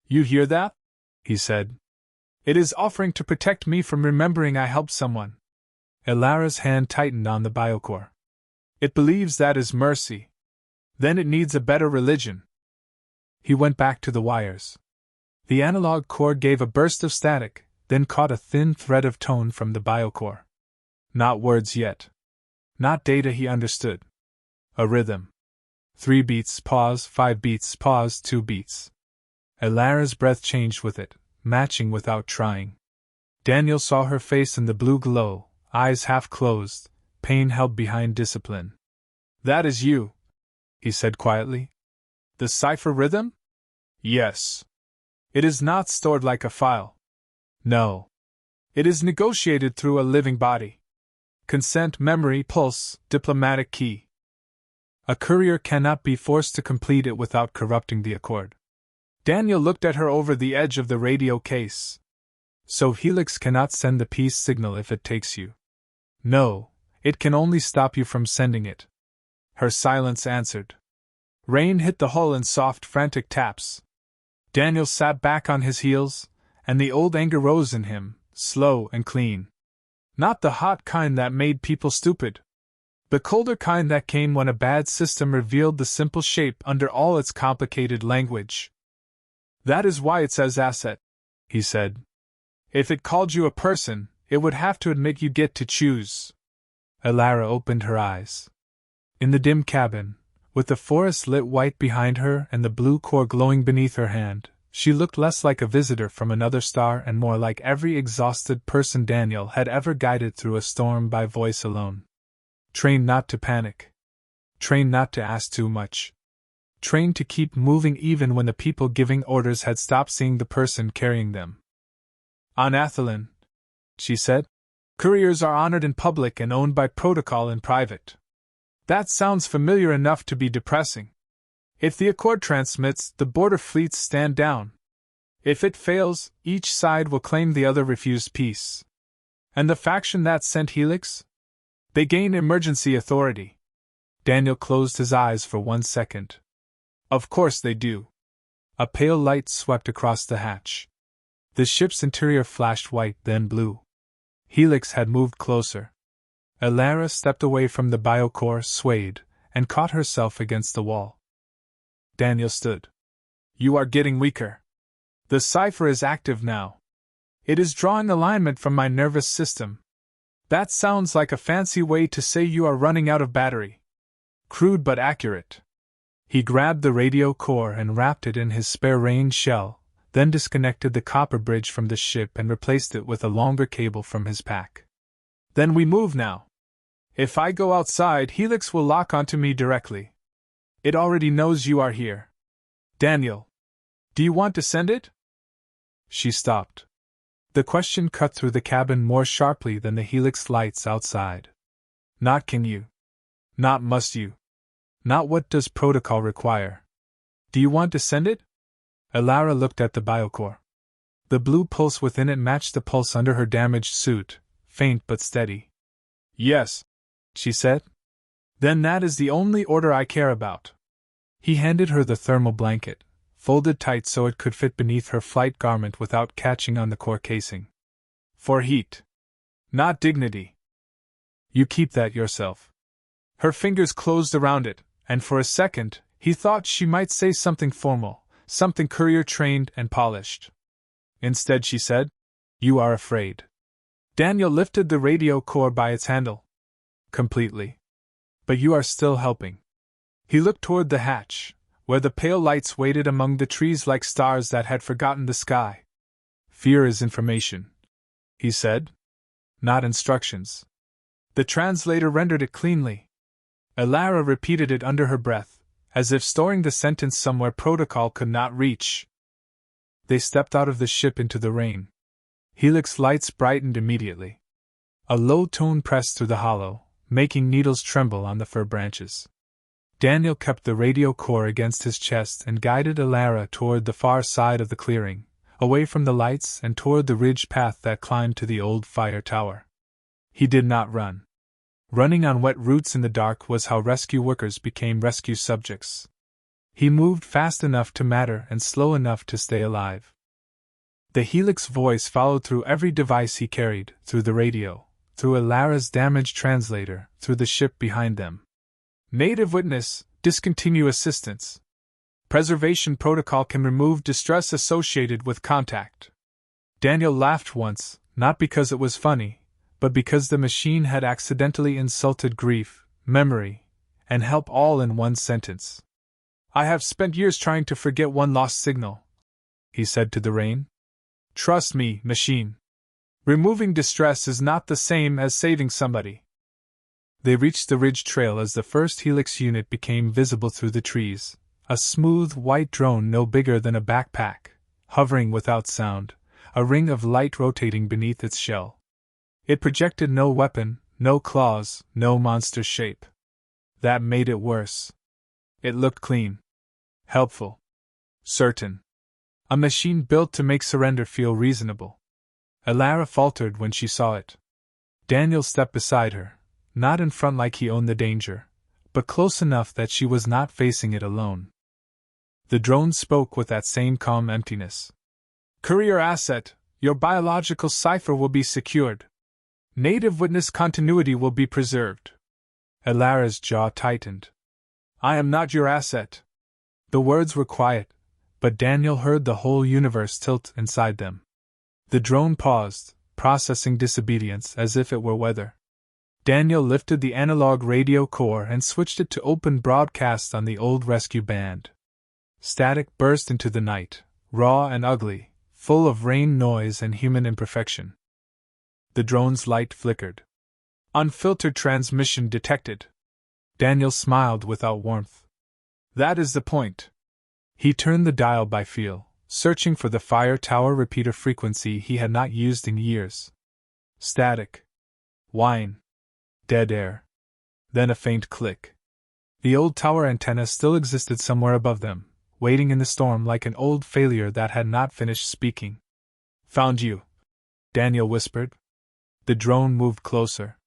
You hear that? He said. It is offering to protect me from remembering I helped someone. Alara's hand tightened on the biocore. It believes that is mercy. Then it needs a better religion. He went back to the wires. The analog cord gave a burst of static, then caught a thin thread of tone from the biocore. Not words yet. Not data he understood. A rhythm. 3 beats, pause, 5 beats, pause, 2 beats. Alara's breath changed with it, matching without trying. Daniel saw her face in the blue glow, eyes half closed, pain held behind discipline. That is you, he said quietly. The cipher rhythm? Yes. It is not stored like a file. No. It is negotiated through a living body. Consent, memory, pulse, diplomatic key. A courier cannot be forced to complete it without corrupting the accord. Daniel looked at her over the edge of the radio case. So Helix cannot send the peace signal if it takes you. No, it can only stop you from sending it. Her silence answered. Rain hit the hull in soft, frantic taps. Daniel sat back on his heels, and the old anger rose in him, slow and clean. Not the hot kind that made people stupid. The colder kind that came when a bad system revealed the simple shape under all its complicated language. That is why it says asset, he said. If it called you a person, it would have to admit you get to choose. Alara opened her eyes. In the dim cabin, with the forest lit white behind her and the blue core glowing beneath her hand, she looked less like a visitor from another star and more like every exhausted person Daniel had ever guided through a storm by voice alone. Trained not to panic. Trained not to ask too much. Trained to keep moving even when the people giving orders had stopped seeing the person carrying them. On Athelin, she said, couriers are honored in public and owned by protocol in private. That sounds familiar enough to be depressing. If the Accord transmits, the border fleets stand down. If it fails, each side will claim the other refused peace. And the faction that sent Helix? They gain emergency authority. Daniel closed his eyes for 1 second. Of course they do. A pale light swept across the hatch. The ship's interior flashed white, then blue. Helix had moved closer. Alara stepped away from the biocore, swayed, and caught herself against the wall. Daniel stood. You are getting weaker. The cipher is active now. It is drawing alignment from my nervous system. That sounds like a fancy way to say you are running out of battery. Crude but accurate. He grabbed the radio core and wrapped it in his spare range shell, then disconnected the copper bridge from the ship and replaced it with a longer cable from his pack. Then we move now. If I go outside, Helix will lock onto me directly. It already knows you are here. Daniel, do you want to send it? She stopped. The question cut through the cabin more sharply than the Helix lights outside. Not can you. Not must you. Not what does protocol require. Do you want to send it? Alara looked at the biocore. The blue pulse within it matched the pulse under her damaged suit, faint but steady. Yes, she said. Then that is the only order I care about. He handed her the thermal blanket, folded tight so it could fit beneath her flight garment without catching on the core casing. For heat. Not dignity. You keep that yourself. Her fingers closed around it, and for a second, he thought she might say something formal, something courier-trained and polished. Instead she said, You are afraid. Daniel lifted the radio core by its handle. Completely. But you are still helping. He looked toward the hatch, where the pale lights waited among the trees like stars that had forgotten the sky. Fear is information, he said. Not instructions. The translator rendered it cleanly. Alara repeated it under her breath, as if storing the sentence somewhere protocol could not reach. They stepped out of the ship into the rain. Helix lights brightened immediately. A low tone pressed through the hollow, making needles tremble on the fir branches. Daniel kept the radio core against his chest and guided Alara toward the far side of the clearing, away from the lights and toward the ridge path that climbed to the old fire tower. He did not run. Running on wet roots in the dark was how rescue workers became rescue subjects. He moved fast enough to matter and slow enough to stay alive. The Helix voice followed through every device he carried, through the radio, through Alara's damaged translator, through the ship behind them. Native witness, discontinue assistance. Preservation protocol can remove distress associated with contact. Daniel laughed once, not because it was funny, but because the machine had accidentally insulted grief, memory, and help all in one sentence. I have spent years trying to forget one lost signal, he said to the rain. Trust me, machine. Removing distress is not the same as saving somebody. They reached the ridge trail as the first Helix unit became visible through the trees, a smooth white drone no bigger than a backpack, hovering without sound, a ring of light rotating beneath its shell. It projected no weapon, no claws, no monster shape. That made it worse. It looked clean. Helpful. Certain. A machine built to make surrender feel reasonable. Alara faltered when she saw it. Daniel stepped beside her, not in front like he owned the danger, but close enough that she was not facing it alone. The drone spoke with that same calm emptiness. Courier asset, your biological cipher will be secured. Native witness continuity will be preserved. Alara's jaw tightened. I am not your asset. The words were quiet, but Daniel heard the whole universe tilt inside them. The drone paused, processing disobedience as if it were weather. Daniel lifted the analog radio core and switched it to open broadcast on the old rescue band. Static burst into the night, raw and ugly, full of rain noise and human imperfection. The drone's light flickered. Unfiltered transmission detected. Daniel smiled without warmth. That is the point. He turned the dial by feel, searching for the fire tower repeater frequency he had not used in years. Static. Whine. Dead air. Then a faint click. The old tower antenna still existed somewhere above them, waiting in the storm like an old failure that had not finished speaking. Found you, Daniel whispered. The drone moved closer.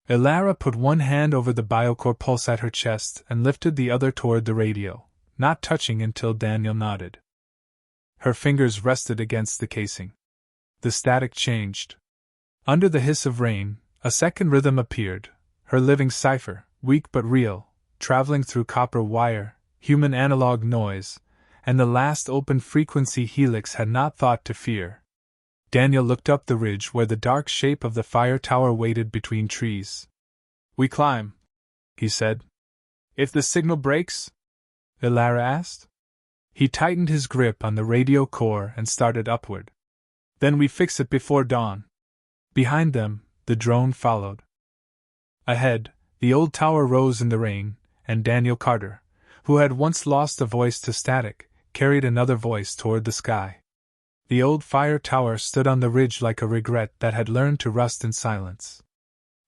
Elara put one hand over the biocore pulse at her chest and lifted the other toward the radio, not touching until Daniel nodded. Her fingers rested against the casing. The static changed. Under the hiss of rain, a second rhythm appeared, her living cipher, weak but real, traveling through copper wire, human analog noise, and the last open frequency Helix had not thought to fear. Daniel looked up the ridge where the dark shape of the fire tower waited between trees. We climb, he said. If the signal breaks? Elara asked. He tightened his grip on the radio core and started upward. Then we fix it before dawn. Behind them, the drone followed. Ahead, the old tower rose in the rain, and Daniel Carter, who had once lost a voice to static, carried another voice toward the sky. The old fire tower stood on the ridge like a regret that had learned to rust in silence.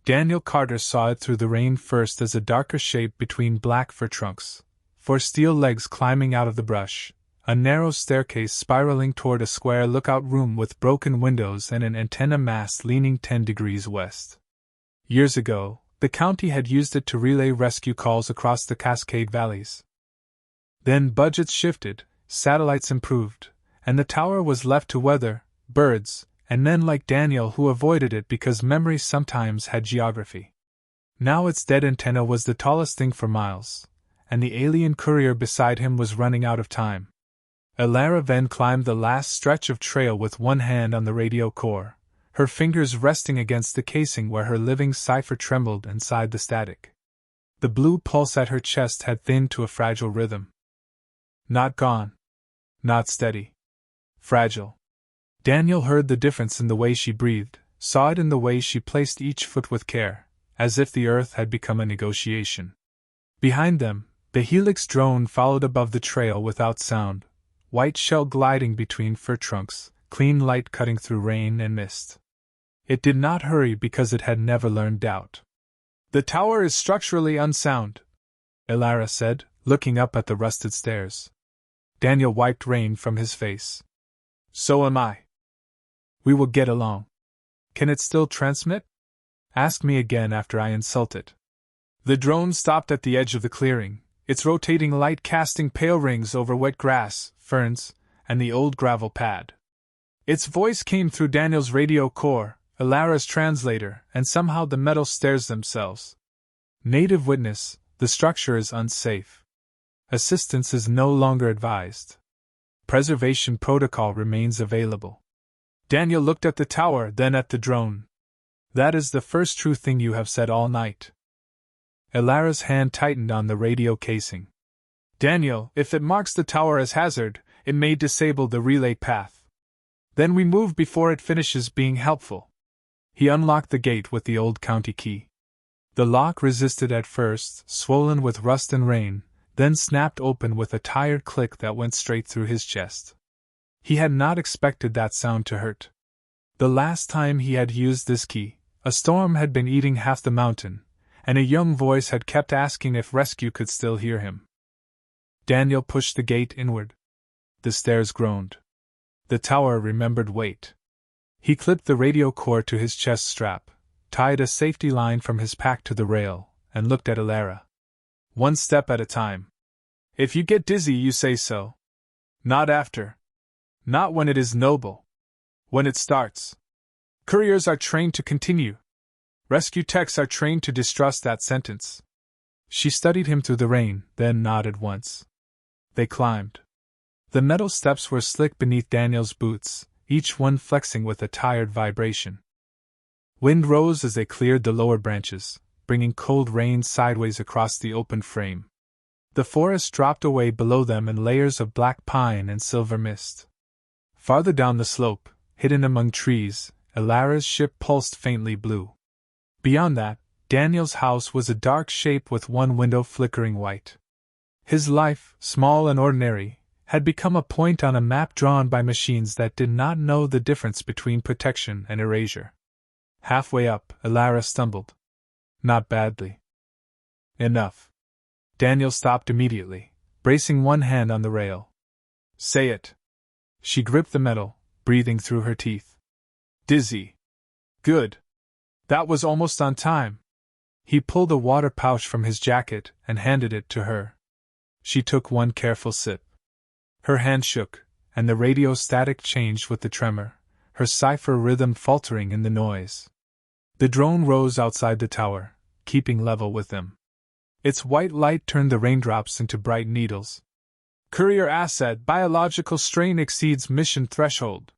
Daniel Carter saw it through the rain first as a darker shape between black fir trunks, four steel legs climbing out of the brush, a narrow staircase spiraling toward a square lookout room with broken windows and an antenna mast leaning 10 degrees west. Years ago, the county had used it to relay rescue calls across the Cascade valleys. Then budgets shifted, satellites improved, and the tower was left to weather, birds, and men like Daniel who avoided it because memory sometimes had geography. Now its dead antenna was the tallest thing for miles, and the alien courier beside him was running out of time. Elara then climbed the last stretch of trail with one hand on the radio core, her fingers resting against the casing where her living cipher trembled inside the static. The blue pulse at her chest had thinned to a fragile rhythm. Not gone. Not steady. Fragile. Daniel heard the difference in the way she breathed, saw it in the way she placed each foot with care, as if the earth had become a negotiation. Behind them, the Helix drone followed above the trail without sound, white shell gliding between fir trunks, clean light cutting through rain and mist. It did not hurry because it had never learned doubt. The tower is structurally unsound, Elara said, looking up at the rusted stairs. Daniel wiped rain from his face. So am I. We will get along. Can it still transmit? Ask me again after I insult it. The drone stopped at the edge of the clearing, its rotating light casting pale rings over wet grass, ferns, and the old gravel pad. Its voice came through Daniel's radio core, Elara's translator, and somehow the metal stairs themselves. Native witness, the structure is unsafe. Assistance is no longer advised. Preservation protocol remains available. Daniel looked at the tower, then at the drone. That is the first true thing you have said all night. Elara's hand tightened on the radio casing. Daniel, if it marks the tower as hazard, it may disable the relay path. Then we move before it finishes being helpful. He unlocked the gate with the old county key. The lock resisted at first, swollen with rust and rain, then snapped open with a tired click that went straight through his chest. He had not expected that sound to hurt. The last time he had used this key, a storm had been eating half the mountain, and a young voice had kept asking if rescue could still hear him. Daniel pushed the gate inward. The stairs groaned. The tower remembered weight. He clipped the radio cord to his chest strap, tied a safety line from his pack to the rail, and looked at Elara. One step at a time. If you get dizzy, you say so. Not after. Not when it is noble. When it starts. Couriers are trained to continue. Rescue techs are trained to distrust that sentence. She studied him through the rain, then nodded once. They climbed. The metal steps were slick beneath Daniel's boots, each one flexing with a tired vibration. Wind rose as they cleared the lower branches, bringing cold rain sideways across the open frame. The forest dropped away below them in layers of black pine and silver mist. Farther down the slope, hidden among trees, Elara's ship pulsed faintly blue. Beyond that, Daniel's house was a dark shape with one window flickering white. His life, small and ordinary, had become a point on a map drawn by machines that did not know the difference between protection and erasure. Halfway up, Elara stumbled. Not badly. Enough. Daniel stopped immediately, bracing one hand on the rail. Say it. She gripped the metal, breathing through her teeth. Dizzy. Good. That was almost on time. He pulled a water pouch from his jacket and handed it to her. She took one careful sip. Her hand shook, and the radio static changed with the tremor, her cipher rhythm faltering in the noise. The drone rose outside the tower, keeping level with them. Its white light turned the raindrops into bright needles. Courier asset biological strain exceeds mission threshold.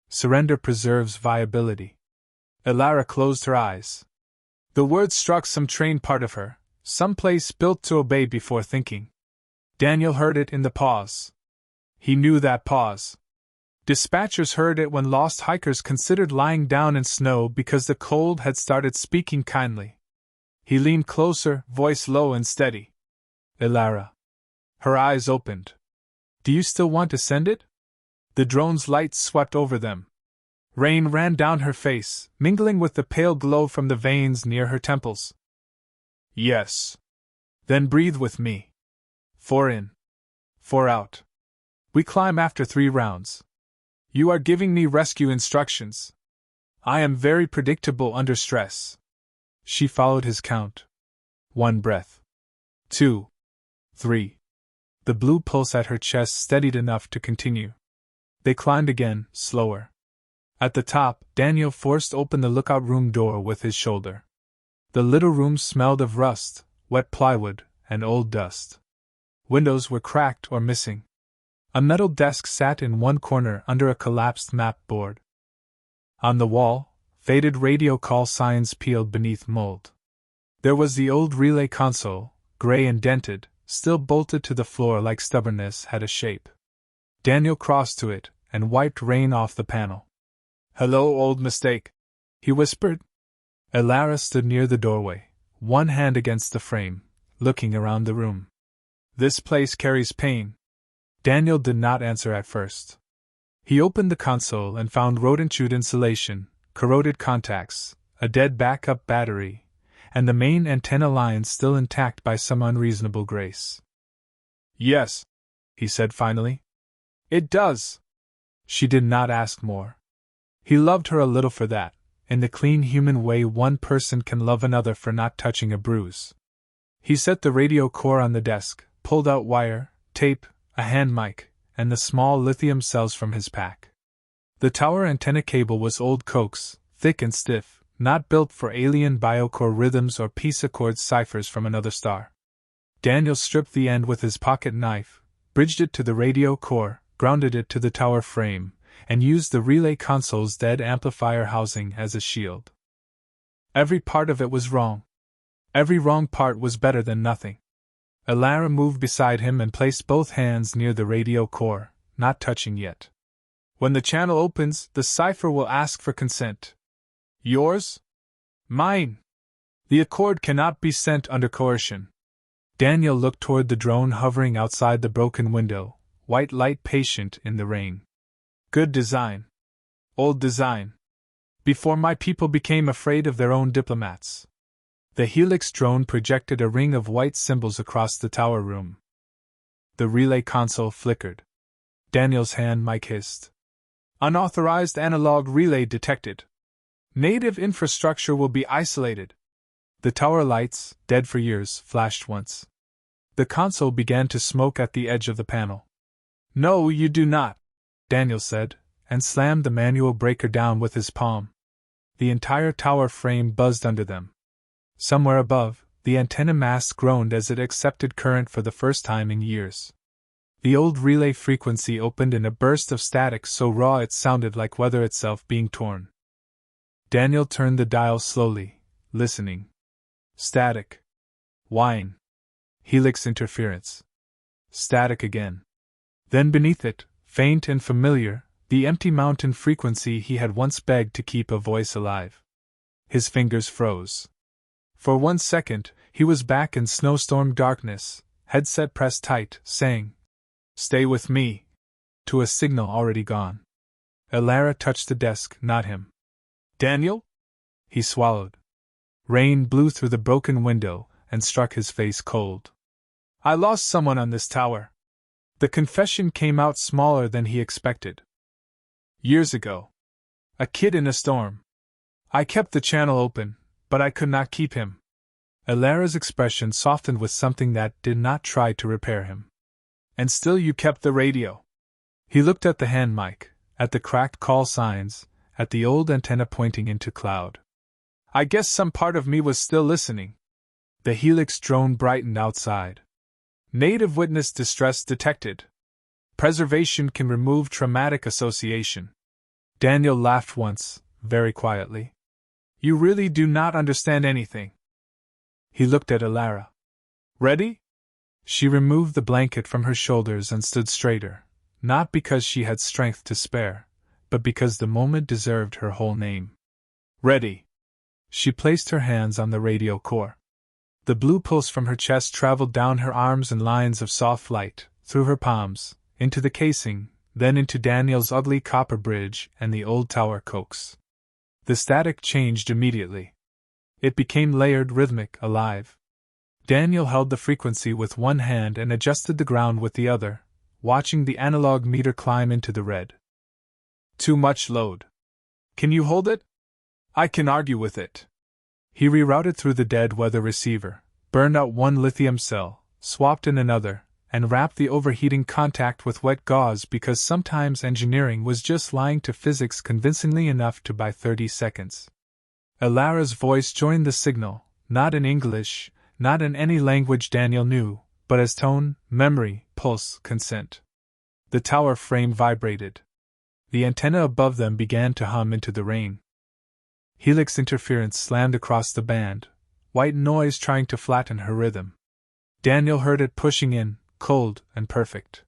Surrender preserves viability. Elara closed her eyes. The words struck some trained part of her, some place built to obey before thinking. Daniel heard it in the pause. He knew that pause. Dispatchers heard it when lost hikers considered lying down in snow because the cold had started speaking kindly. He leaned closer, voice low and steady. Elara. Her eyes opened. Do you still want to send it? The drone's light swept over them. Rain ran down her face, mingling with the pale glow from the veins near her temples. Yes. Then breathe with me. 4 in. 4 out. We climb after 3 rounds. You are giving me rescue instructions. I am very predictable under stress. She followed his count. 1 breath. 2. 3. The blue pulse at her chest steadied enough to continue. They climbed again, slower. At the top, Daniel forced open the lookout room door with his shoulder. The little room smelled of rust, wet plywood, and old dust. Windows were cracked or missing. A metal desk sat in one corner under a collapsed map board. On the wall, faded radio call signs peeled beneath mold. There was the old relay console, gray and dented, still bolted to the floor like stubbornness had a shape. Daniel crossed to it and wiped rain off the panel. Hello, old mistake, he whispered. Elara stood near the doorway, one hand against the frame, looking around the room. This place carries pain. Daniel did not answer at first. He opened the console and found rodent-chewed insulation, corroded contacts, a dead backup battery, and the main antenna line still intact by some unreasonable grace. Yes, he said finally. It does. She did not ask more. He loved her a little for that, in the clean human way one person can love another for not touching a bruise. He set the radio core on the desk, pulled out wire, tape, a hand mic, and the small lithium cells from his pack. The tower antenna cable was old coax, thick and stiff, not built for alien biocore rhythms or peace accord ciphers from another star. Daniel stripped the end with his pocket knife, bridged it to the radio core, grounded it to the tower frame, and used the relay console's dead amplifier housing as a shield. Every part of it was wrong. Every wrong part was better than nothing. Elara moved beside him and placed both hands near the radio core, not touching yet. When the channel opens, the cipher will ask for consent. Yours? Mine. The accord cannot be sent under coercion. Daniel looked toward the drone hovering outside the broken window, white light patient in the rain. Good design. Old design. Before my people became afraid of their own diplomats. The Helix drone projected a ring of white symbols across the tower room. The relay console flickered. Daniel's hand mic hissed. Unauthorized analog relay detected. Native infrastructure will be isolated. The tower lights, dead for years, flashed once. The console began to smoke at the edge of the panel. No, you do not, Daniel said, and slammed the manual breaker down with his palm. The entire tower frame buzzed under them. Somewhere above, the antenna mast groaned as it accepted current for the first time in years. The old relay frequency opened in a burst of static so raw it sounded like weather itself being torn. Daniel turned the dial slowly, listening. Static. Whine. Helix interference. Static again. Then beneath it, faint and familiar, the empty mountain frequency he had once begged to keep a voice alive. His fingers froze. For 1 second, he was back in snowstorm darkness, headset pressed tight, saying, "Stay with me," to a signal already gone. Alara touched the desk, not him. "Daniel?" He swallowed. Rain blew through the broken window and struck his face cold. "I lost someone on this tower." The confession came out smaller than he expected. "Years ago. A kid in a storm. I kept the channel open, but I could not keep him." Alara's expression softened with something that did not try to repair him. "And still you kept the radio." He looked at the hand mic, at the cracked call signs, at the old antenna pointing into cloud. "I guess some part of me was still listening." The Helix drone brightened outside. "Native witness distress detected. Preservation can remove traumatic association." Daniel laughed once, very quietly. "You really do not understand anything." He looked at Alara. "Ready?" She removed the blanket from her shoulders and stood straighter, not because she had strength to spare, but because the moment deserved her whole name. "Ready." She placed her hands on the radio core. The blue pulse from her chest traveled down her arms in lines of soft light, through her palms, into the casing, then into Daniel's ugly copper bridge and the old tower coax. The static changed immediately. It became layered, rhythmic, alive. Daniel held the frequency with one hand and adjusted the ground with the other, watching the analog meter climb into the red. "Too much load. Can you hold it?" "I can argue with it." He rerouted through the dead weather receiver, burned out one lithium cell, swapped in another, and wrapped the overheating contact with wet gauze because sometimes engineering was just lying to physics convincingly enough to buy 30 seconds. Alara's voice joined the signal, not in English, not in any language Daniel knew, but as tone, memory, pulse, consent. The tower frame vibrated. The antenna above them began to hum into the rain. Helix interference slammed across the band, white noise trying to flatten her rhythm. Daniel heard it pushing in, cold and perfect.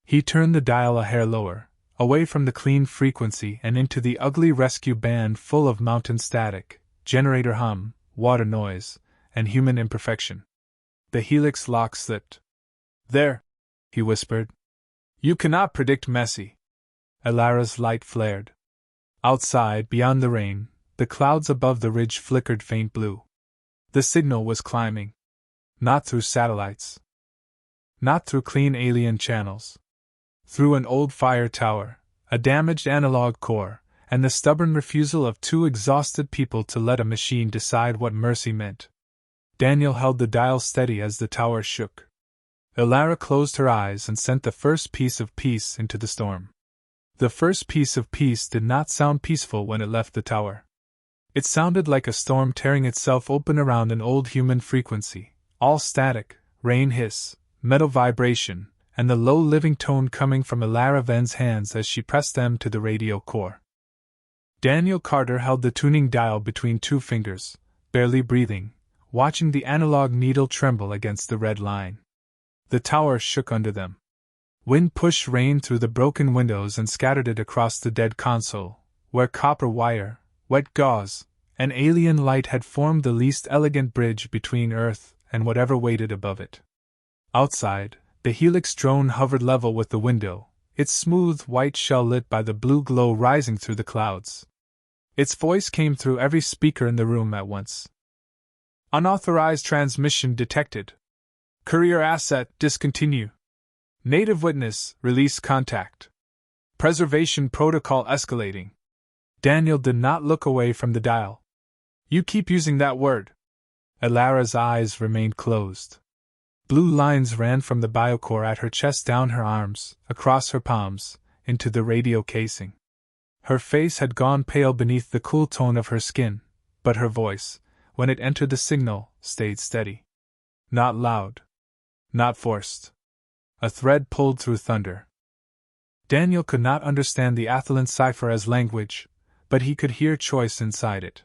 He turned the dial a hair lower, away from the clean frequency and into the ugly rescue band full of mountain static, generator hum, water noise, and human imperfection. The Helix lock slipped. "There," he whispered. "You cannot predict Messi." Alara's light flared. Outside, beyond the rain, the clouds above the ridge flickered faint blue. The signal was climbing. Not through satellites. Not through clean alien channels. Through an old fire tower, a damaged analog core, and the stubborn refusal of two exhausted people to let a machine decide what mercy meant. Daniel held the dial steady as the tower shook. Alara closed her eyes and sent the first piece of peace into the storm. The first piece of peace did not sound peaceful when it left the tower. It sounded like a storm tearing itself open around an old human frequency, all static, rain hiss, metal vibration, and the low living tone coming from Alara Ven's hands as she pressed them to the radio core. Daniel Carter held the tuning dial between two fingers, barely breathing, watching the analog needle tremble against the red line. The tower shook under them. Wind pushed rain through the broken windows and scattered it across the dead console, where copper wire, wet gauze, and alien light had formed the least elegant bridge between Earth and whatever waited above it. Outside, the Helix drone hovered level with the window, its smooth white shell lit by the blue glow rising through the clouds. Its voice came through every speaker in the room at once. "Unauthorized transmission detected. Courier asset discontinue. Native witness release contact. Preservation protocol escalating." Daniel did not look away from the dial. "You keep using that word." Alara's eyes remained closed. Blue lines ran from the biocore at her chest down her arms, across her palms, into the radio casing. Her face had gone pale beneath the cool tone of her skin, but her voice, when it entered the signal, stayed steady. Not loud. Not forced. A thread pulled through thunder. Daniel could not understand the Athalan cipher as language, but he could hear choice inside it.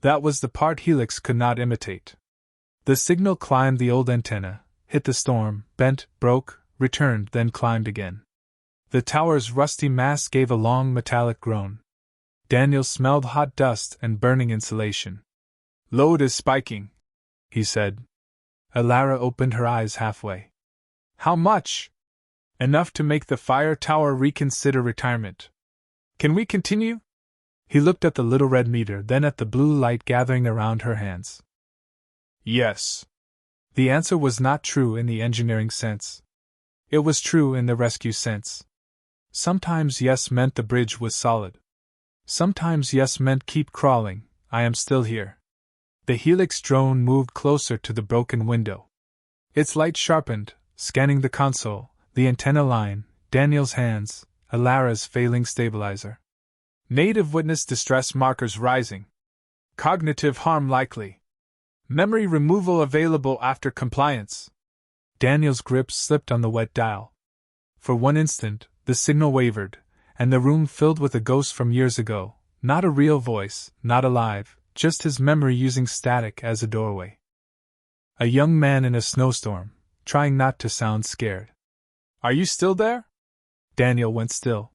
That was the part Helix could not imitate. The signal climbed the old antenna, hit the storm, bent, broke, returned, then climbed again. The tower's rusty mast gave a long metallic groan. Daniel smelled hot dust and burning insulation. "Load is spiking," he said. Alara opened her eyes halfway. "How much?" "Enough to make the fire tower reconsider retirement." "Can we continue?" He looked at the little red meter, then at the blue light gathering around her hands. "Yes." The answer was not true in the engineering sense. It was true in the rescue sense. Sometimes yes meant the bridge was solid. Sometimes yes meant keep crawling, I am still here. The Helix drone moved closer to the broken window. Its light sharpened, scanning the console, the antenna line, Daniel's hands, Alara's failing stabilizer. Native witness distress markers rising. Cognitive harm likely. Memory removal available after compliance. Daniel's grip slipped on the wet dial. For one instant, the signal wavered, and the room filled with a ghost from years ago, not a real voice, not alive, just his memory using static as a doorway. A young man in a snowstorm, trying not to sound scared. "Are you still there?" Daniel went still.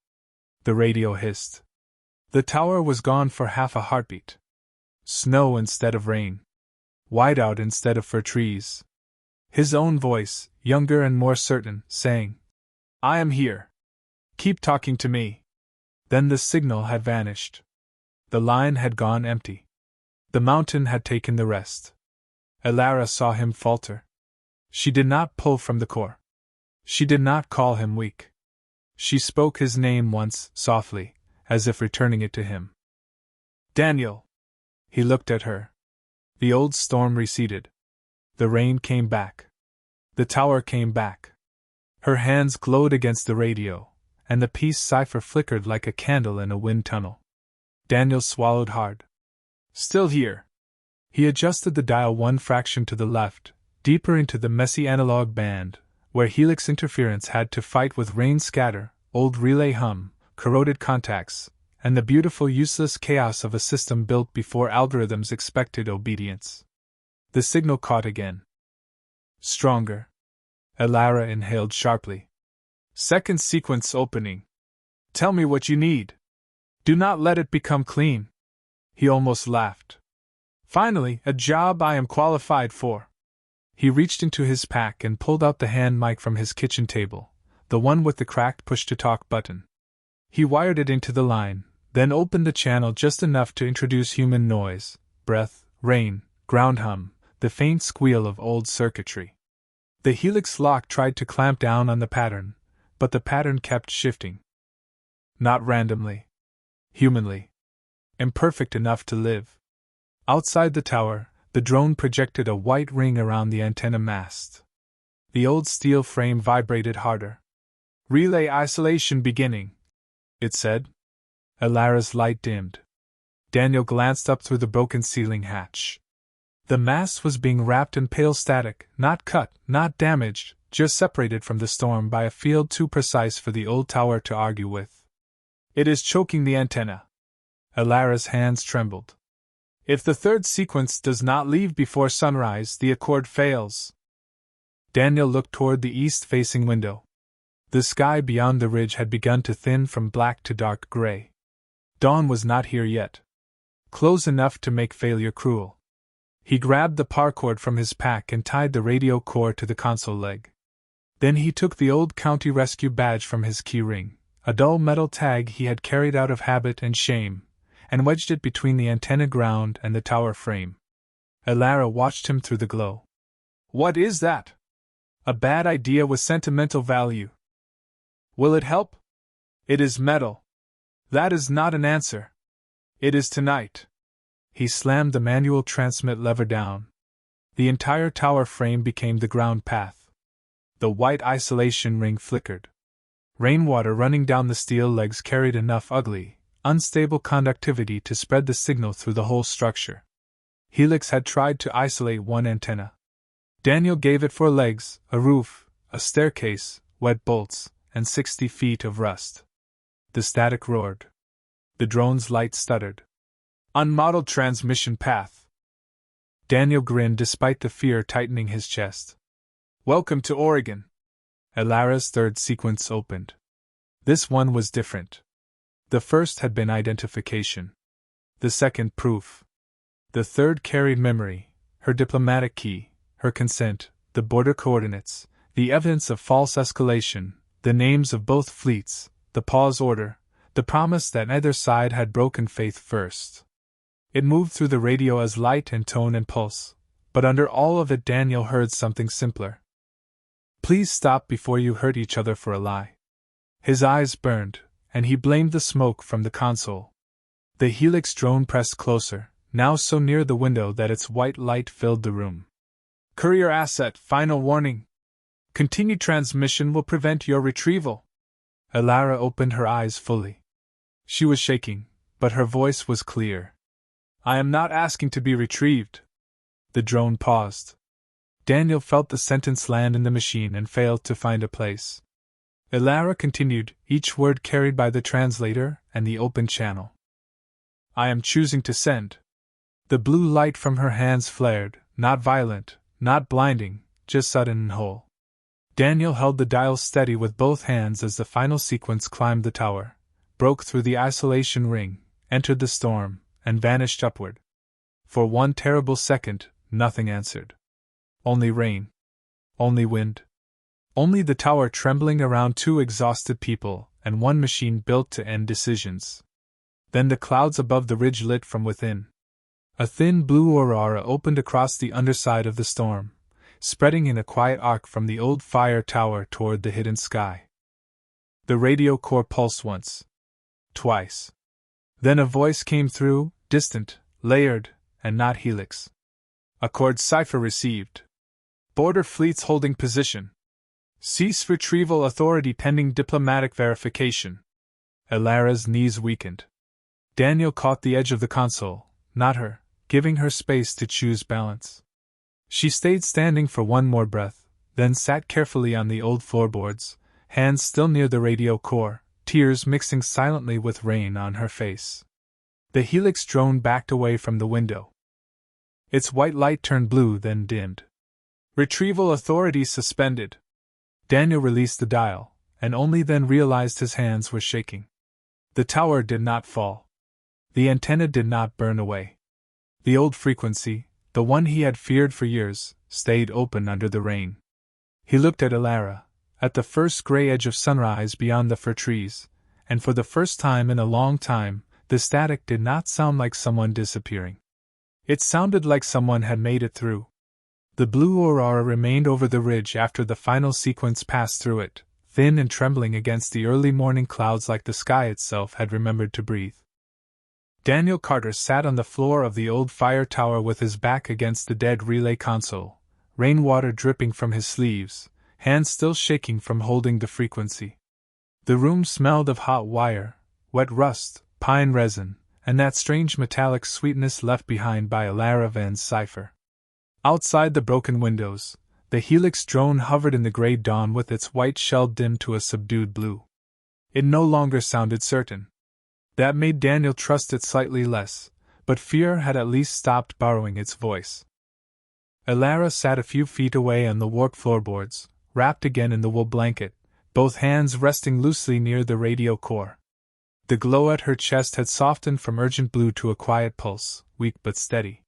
The radio hissed. The tower was gone for half a heartbeat. Snow instead of rain. Whiteout instead of fir trees. His own voice, younger and more certain, saying, "I am here. Keep talking to me." Then the signal had vanished. The line had gone empty. The mountain had taken the rest. Alara saw him falter. She did not pull from the core. She did not call him weak. She spoke his name once, softly, as if returning it to him. "Daniel!" He looked at her. The old storm receded. The rain came back. The tower came back. Her hands glowed against the radio, and the piece cipher flickered like a candle in a wind tunnel. Daniel swallowed hard. "Still here." He adjusted the dial one fraction to the left, deeper into the messy analog band, where Helix interference had to fight with rain scatter, old relay hum, corroded contacts, and the beautiful useless chaos of a system built before algorithms expected obedience. The signal caught again. Stronger. Alara inhaled sharply. "Second sequence opening. Tell me what you need. Do not let it become clean." He almost laughed. "Finally, a job I am qualified for." He reached into his pack and pulled out the hand mic from his kitchen table, the one with the cracked push-to-talk button. He wired it into the line, then opened the channel just enough to introduce human noise, breath, rain, ground hum, the faint squeal of old circuitry. The Helix lock tried to clamp down on the pattern, but the pattern kept shifting. Not randomly. Humanly. Imperfect enough to live. Outside the tower, the drone projected a white ring around the antenna mast. The old steel frame vibrated harder. "Relay isolation beginning," it said. Alara's light dimmed. Daniel glanced up through the broken ceiling hatch. The mast was being wrapped in pale static, not cut, not damaged, just separated from the storm by a field too precise for the old tower to argue with. "It is choking the antenna." Alara's hands trembled. "If the third sequence does not leave before sunrise, the accord fails." Daniel looked toward the east-facing window. The sky beyond the ridge had begun to thin from black to dark gray. Dawn was not here yet. Close enough to make failure cruel. He grabbed the power cord from his pack and tied the radio core to the console leg. Then he took the old county rescue badge from his key ring, a dull metal tag he had carried out of habit and shame, and wedged it between the antenna ground and the tower frame. Alara watched him through the glow. "What is that?" "A bad idea with sentimental value." "Will it help?" "It is metal." "That is not an answer." "It is tonight." He slammed the manual transmit lever down. The entire tower frame became the ground path. The white isolation ring flickered. Rainwater running down the steel legs carried enough ugly, unstable conductivity to spread the signal through the whole structure. Helix had tried to isolate one antenna. Daniel gave it 4 legs, a roof, a staircase, wet bolts, and 60 feet of rust. The static roared. The drone's light stuttered. Unmodeled transmission path. Daniel grinned despite the fear tightening his chest. Welcome to Oregon. Alara's third sequence opened. This one was different. The first had been identification. The second, proof. The third carried memory, her diplomatic key, her consent, the border coordinates, the evidence of false escalation, the names of both fleets, the pause order, the promise that neither side had broken faith first. It moved through the radio as light and tone and pulse, but under all of it Daniel heard something simpler. Please stop before you hurt each other for a lie. His eyes burned, and he blamed the smoke from the console. The Helix drone pressed closer, now so near the window that its white light filled the room. Courier asset, final warning. Continued transmission will prevent your retrieval. Alara opened her eyes fully. She was shaking, but her voice was clear. I am not asking to be retrieved. The drone paused. Daniel felt the sentence land in the machine and failed to find a place. Alara continued, each word carried by the translator and the open channel. I am choosing to send. The blue light from her hands flared, not violent, not blinding, just sudden and whole. Daniel held the dial steady with both hands as the final sequence climbed the tower, broke through the isolation ring, entered the storm, and vanished upward. For one terrible second, nothing answered. Only rain. Only wind. Only the tower trembling around two exhausted people and one machine built to end decisions. Then the clouds above the ridge lit from within. A thin blue aurora opened across the underside of the storm, spreading in a quiet arc from the old fire tower toward the hidden sky. The radio core pulsed once. Twice. Then a voice came through, distant, layered, and not Helix. Accord cipher received. Border fleets holding position. Cease retrieval authority pending diplomatic verification. Alara's knees weakened. Daniel caught the edge of the console, not her, giving her space to choose balance. She stayed standing for one more breath, then sat carefully on the old floorboards, hands still near the radio core, tears mixing silently with rain on her face. The Helix drone backed away from the window. Its white light turned blue, then dimmed. Retrieval authority suspended. Daniel released the dial, and only then realized his hands were shaking. The tower did not fall. The antenna did not burn away. The old frequency, the one he had feared for years, stayed open under the rain. He looked at Alara, at the first gray edge of sunrise beyond the fir trees, and for the first time in a long time, the static did not sound like someone disappearing. It sounded like someone had made it through. The blue aurora remained over the ridge after the final sequence passed through it, thin and trembling against the early morning clouds like the sky itself had remembered to breathe. Daniel Carter sat on the floor of the old fire tower with his back against the dead relay console, rainwater dripping from his sleeves, hands still shaking from holding the frequency. The room smelled of hot wire, wet rust, pine resin, and that strange metallic sweetness left behind by Alara Van's cipher. Outside the broken windows, the Helix drone hovered in the gray dawn with its white shell dimmed to a subdued blue. It no longer sounded certain. That made Daniel trust it slightly less, but fear had at least stopped borrowing its voice. Alara sat a few feet away on the warped floorboards, wrapped again in the wool blanket, both hands resting loosely near the radio core. The glow at her chest had softened from urgent blue to a quiet pulse, weak but steady.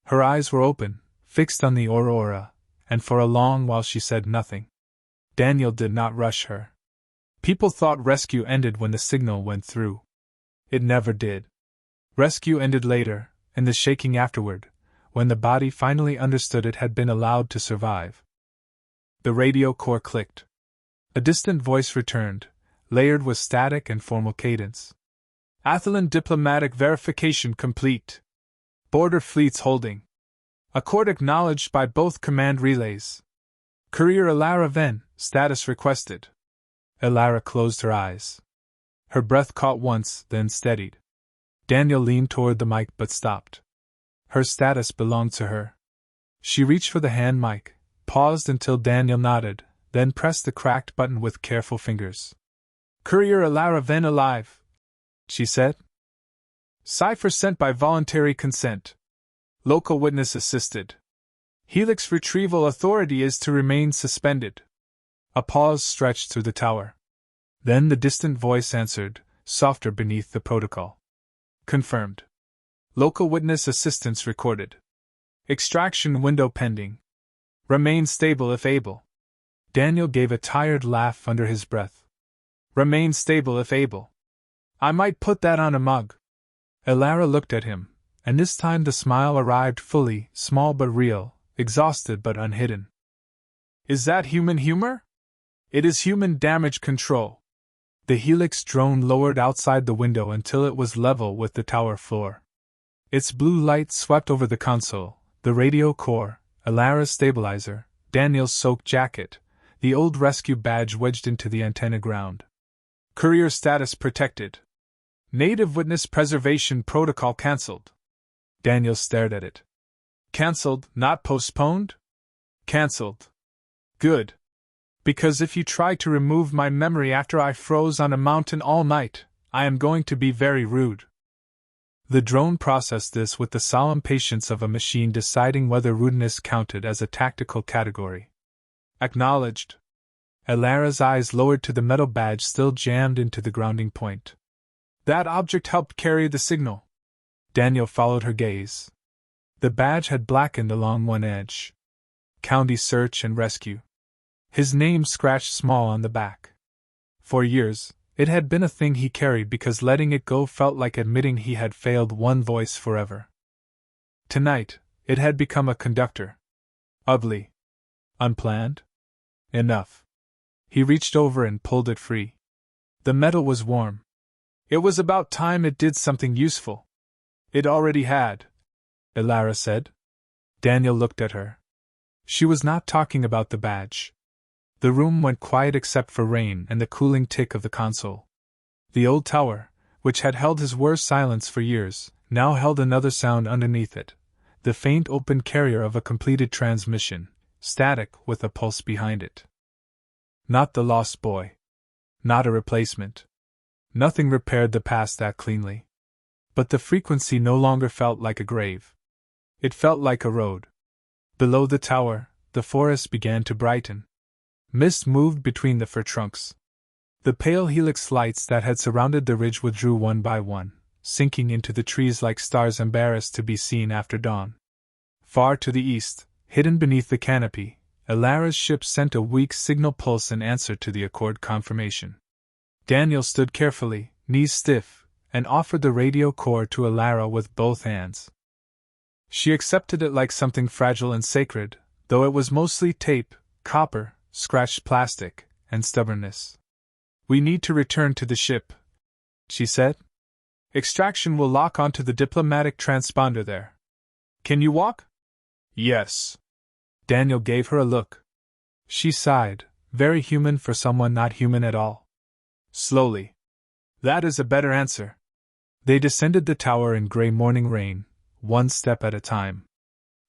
Her eyes were open, fixed on the aurora, and for a long while she said nothing. Daniel did not rush her. People thought rescue ended when the signal went through. It never did. Rescue ended later, in the shaking afterward, when the body finally understood it had been allowed to survive. The radio core clicked. A distant voice returned, layered with static and formal cadence. Athlon diplomatic verification complete. Border fleets holding. Accord acknowledged by both command relays. Courier Alara Ven, status requested. Alara closed her eyes. Her breath caught once, then steadied. Daniel leaned toward the mic but stopped. Her status belonged to her. She reached for the hand mic, paused until Daniel nodded, then pressed the cracked button with careful fingers. "Courier Alara Ven alive," she said. "Cipher sent by voluntary consent. Local witness assisted. Helix retrieval authority is to remain suspended." A pause stretched through the tower. Then the distant voice answered, softer beneath the protocol. "Confirmed. Local witness assistance recorded. Extraction window pending. Remain stable if able." Daniel gave a tired laugh under his breath. "Remain stable if able. I might put that on a mug." Alara looked at him, and this time the smile arrived fully, small but real, exhausted but unhidden. "Is that human humor?" "It is human damage control." The Helix drone lowered outside the window until it was level with the tower floor. Its blue light swept over the console, the radio core, Alara's stabilizer, Daniel's soaked jacket, the old rescue badge wedged into the antenna ground. "Courier status protected. Native witness preservation protocol cancelled." Daniel stared at it. "Cancelled, not postponed?" "Cancelled." "Good. Because if you try to remove my memory after I froze on a mountain all night, I am going to be very rude." The drone processed this with the solemn patience of a machine deciding whether rudeness counted as a tactical category. "Acknowledged." Alara's eyes lowered to the metal badge still jammed into the grounding point. "That object helped carry the signal." Daniel followed her gaze. The badge had blackened along one edge. County Search and Rescue. His name scratched small on the back. For years, it had been a thing he carried because letting it go felt like admitting he had failed one voice forever. Tonight, it had become a conductor. Ugly. Unplanned? Enough. He reached over and pulled it free. The metal was warm. It was about time it did something useful. It already had, Alara said. Daniel looked at her. She was not talking about the badge. The room went quiet except for rain and the cooling tick of the console. The old tower, which had held his worst silence for years, now held another sound underneath it, the faint open carrier of a completed transmission, static with a pulse behind it. Not the lost boy. Not a replacement. Nothing repaired the past that cleanly. But the frequency no longer felt like a grave. It felt like a road. Below the tower, the forest began to brighten. Mist moved between the fir trunks. The pale helix lights that had surrounded the ridge withdrew one by one, sinking into the trees like stars embarrassed to be seen after dawn. Far to the east, hidden beneath the canopy, Alara's ship sent a weak signal pulse in answer to the accord confirmation. Daniel stood carefully, knees stiff, and offered the radio core to Alara with both hands. She accepted it like something fragile and sacred, though it was mostly tape, copper, scratched plastic, and stubbornness. "We need to return to the ship," she said. "Extraction will lock onto the diplomatic transponder there. Can you walk?" "Yes." Daniel gave her a look. She sighed, very human for someone not human at all. "Slowly." "That is a better answer." They descended the tower in gray morning rain, one step at a time.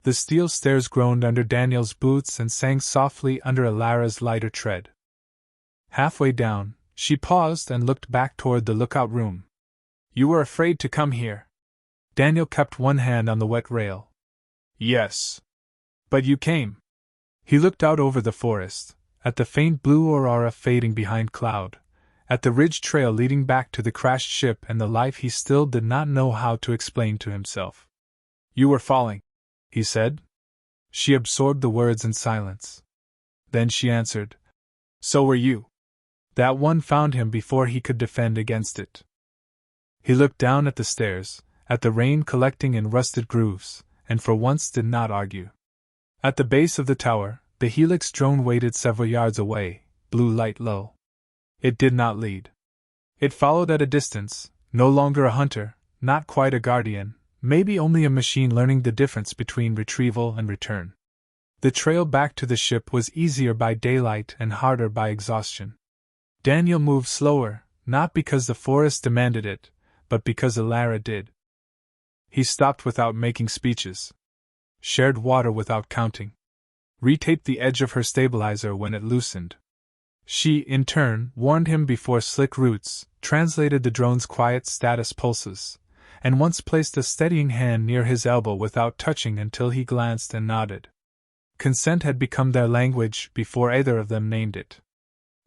The steel stairs groaned under Daniel's boots and sang softly under Alara's lighter tread. Halfway down, she paused and looked back toward the lookout room. "You were afraid to come here." Daniel kept one hand on the wet rail. "Yes. But you came." He looked out over the forest, at the faint blue aurora fading behind cloud, at the ridge trail leading back to the crashed ship and the life he still did not know how to explain to himself. "You were falling," he said. She absorbed the words in silence. Then she answered, "So were you." That one found him before he could defend against it. He looked down at the stairs, at the rain collecting in rusted grooves, and for once did not argue. At the base of the tower, the Helix drone waited several yards away, blue light low. It did not lead. It followed at a distance, no longer a hunter, not quite a guardian, maybe only a machine learning the difference between retrieval and return. The trail back to the ship was easier by daylight and harder by exhaustion. Daniel moved slower, not because the forest demanded it, but because Alara did. He stopped without making speeches. Shared water without counting. retaped the edge of her stabilizer when it loosened. She, in turn, warned him before slick roots, translated the drone's quiet status pulses, and once placed a steadying hand near his elbow without touching until he glanced and nodded. Consent had become their language before either of them named it.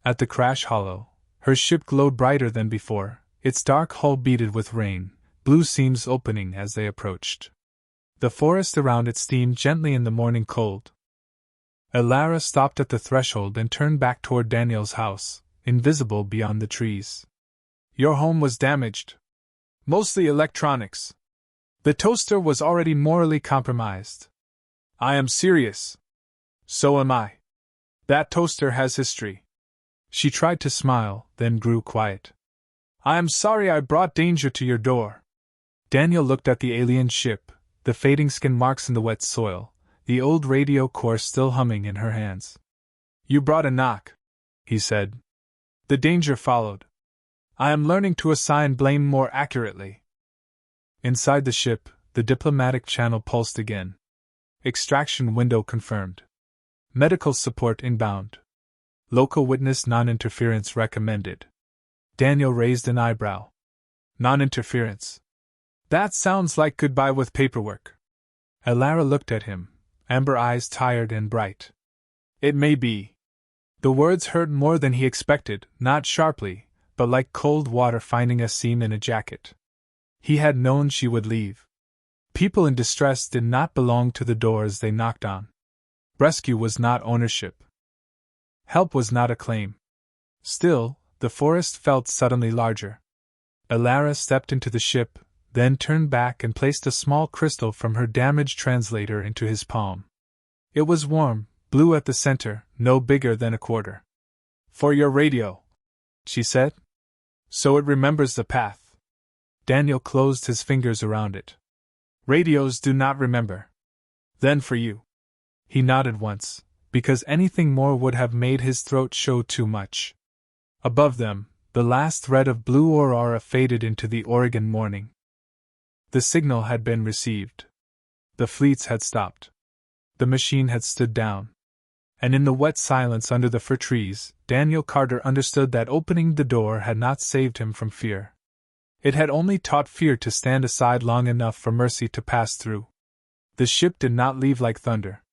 At the crash hollow, her ship glowed brighter than before, its dark hull beaded with rain, blue seams opening as they approached. The forest around it steamed gently in the morning cold. Alara stopped at the threshold and turned back toward Daniel's house, invisible beyond the trees. Your home was damaged. Mostly electronics. The toaster was already morally compromised. I am serious. So am I. That toaster has history. She tried to smile, then grew quiet. I am sorry I brought danger to your door. Daniel looked at the alien ship, the fading skin marks in the wet soil, the old radio core still humming in her hands. You brought a knock, he said. The danger followed. I am learning to assign blame more accurately. Inside the ship, the diplomatic channel pulsed again. Extraction window confirmed. Medical support inbound. Local witness non-interference recommended. Daniel raised an eyebrow. Non-interference. That sounds like goodbye with paperwork. Alara looked at him, amber eyes tired and bright. It may be. The words hurt more than he expected, not sharply, but like cold water finding a seam in a jacket. He had known she would leave. People in distress did not belong to the doors they knocked on. Rescue was not ownership. Help was not a claim. Still, the forest felt suddenly larger. Alara stepped into the ship, then turned back and placed a small crystal from her damaged translator into his palm. It was warm, blue at the center, no bigger than a quarter. For your radio, she said. So it remembers the path. Daniel closed his fingers around it. Radios do not remember. Then for you. He nodded once, because anything more would have made his throat show too much. Above them, the last thread of blue aurora faded into the Oregon morning. The signal had been received. The fleets had stopped. The machine had stood down. And in the wet silence under the fir trees, Daniel Carter understood that opening the door had not saved him from fear. It had only taught fear to stand aside long enough for mercy to pass through. The ship did not leave like thunder.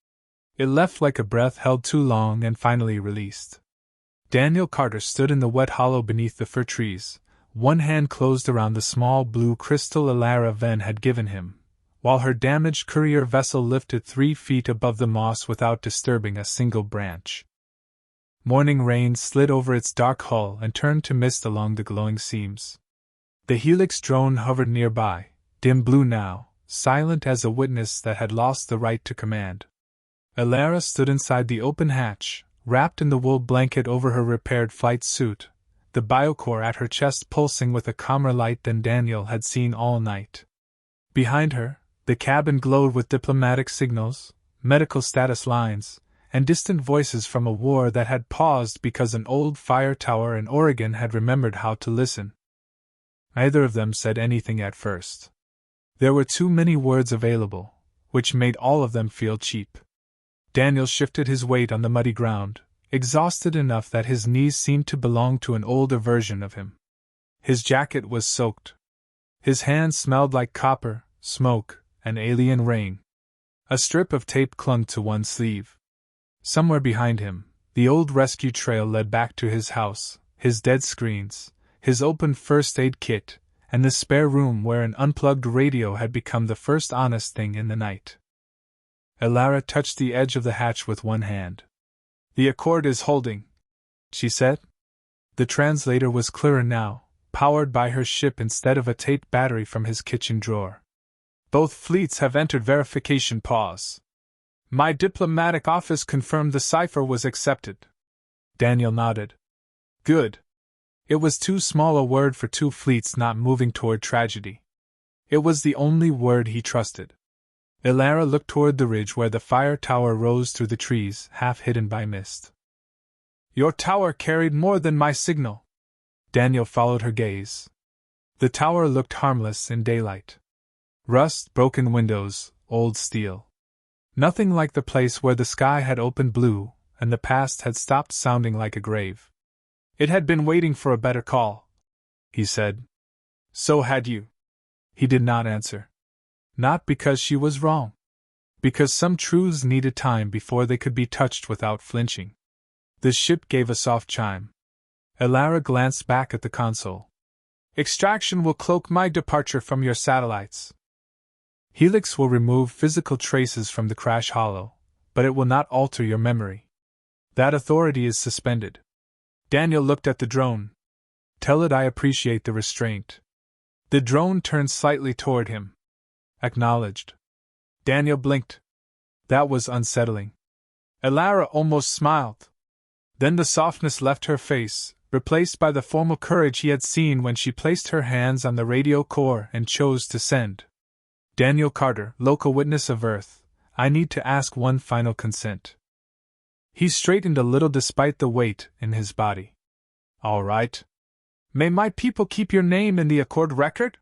It left like a breath held too long and finally released. Daniel Carter stood in the wet hollow beneath the fir trees, one hand closed around the small blue crystal Alara Ven had given him, while her damaged courier vessel lifted 3 feet above the moss without disturbing a single branch. Morning rain slid over its dark hull and turned to mist along the glowing seams. The Helix drone hovered nearby, dim blue now, silent as a witness that had lost the right to command. Alara stood inside the open hatch, wrapped in the wool blanket over her repaired flight suit, the biocore at her chest pulsing with a calmer light than Daniel had seen all night. Behind her, the cabin glowed with diplomatic signals, medical status lines, and distant voices from a war that had paused because an old fire tower in Oregon had remembered how to listen. Neither of them said anything at first. There were too many words available, which made all of them feel cheap. Daniel shifted his weight on the muddy ground, exhausted enough that his knees seemed to belong to an older version of him. His jacket was soaked. His hands smelled like copper, smoke, and alien rain. A strip of tape clung to one sleeve. Somewhere behind him, the old rescue trail led back to his house, his dead screens, his open first aid kit, and the spare room where an unplugged radio had become the first honest thing in the night. Alara touched the edge of the hatch with one hand. The Accord is holding, she said. The translator was clearer now, powered by her ship instead of a tape battery from his kitchen drawer. Both fleets have entered verification pause. My diplomatic office confirmed the cipher was accepted. Daniel nodded. Good. It was too small a word for 2 fleets not moving toward tragedy. It was the only word he trusted. Alara looked toward the ridge where the fire tower rose through the trees, half hidden by mist. Your tower carried more than my signal. Daniel followed her gaze. The tower looked harmless in daylight. Rust, broken windows, old steel. Nothing like the place where the sky had opened blue, and the past had stopped sounding like a grave. It had been waiting for a better call, he said. So had you. He did not answer. Not because she was wrong. Because some truths needed time before they could be touched without flinching. The ship gave a soft chime. Alara glanced back at the console. Extraction will cloak my departure from your satellites. Helix will remove physical traces from the crash hollow, but it will not alter your memory. That authority is suspended. Daniel looked at the drone. Tell it I appreciate the restraint. The drone turned slightly toward him. Acknowledged. Daniel blinked. That was unsettling. Alara almost smiled. Then the softness left her face, replaced by the formal courage he had seen when she placed her hands on the radio core and chose to send. Daniel Carter, local witness of Earth, I need to ask one final consent. He straightened a little despite the weight in his body. All right. May my people keep your name in the Accord record?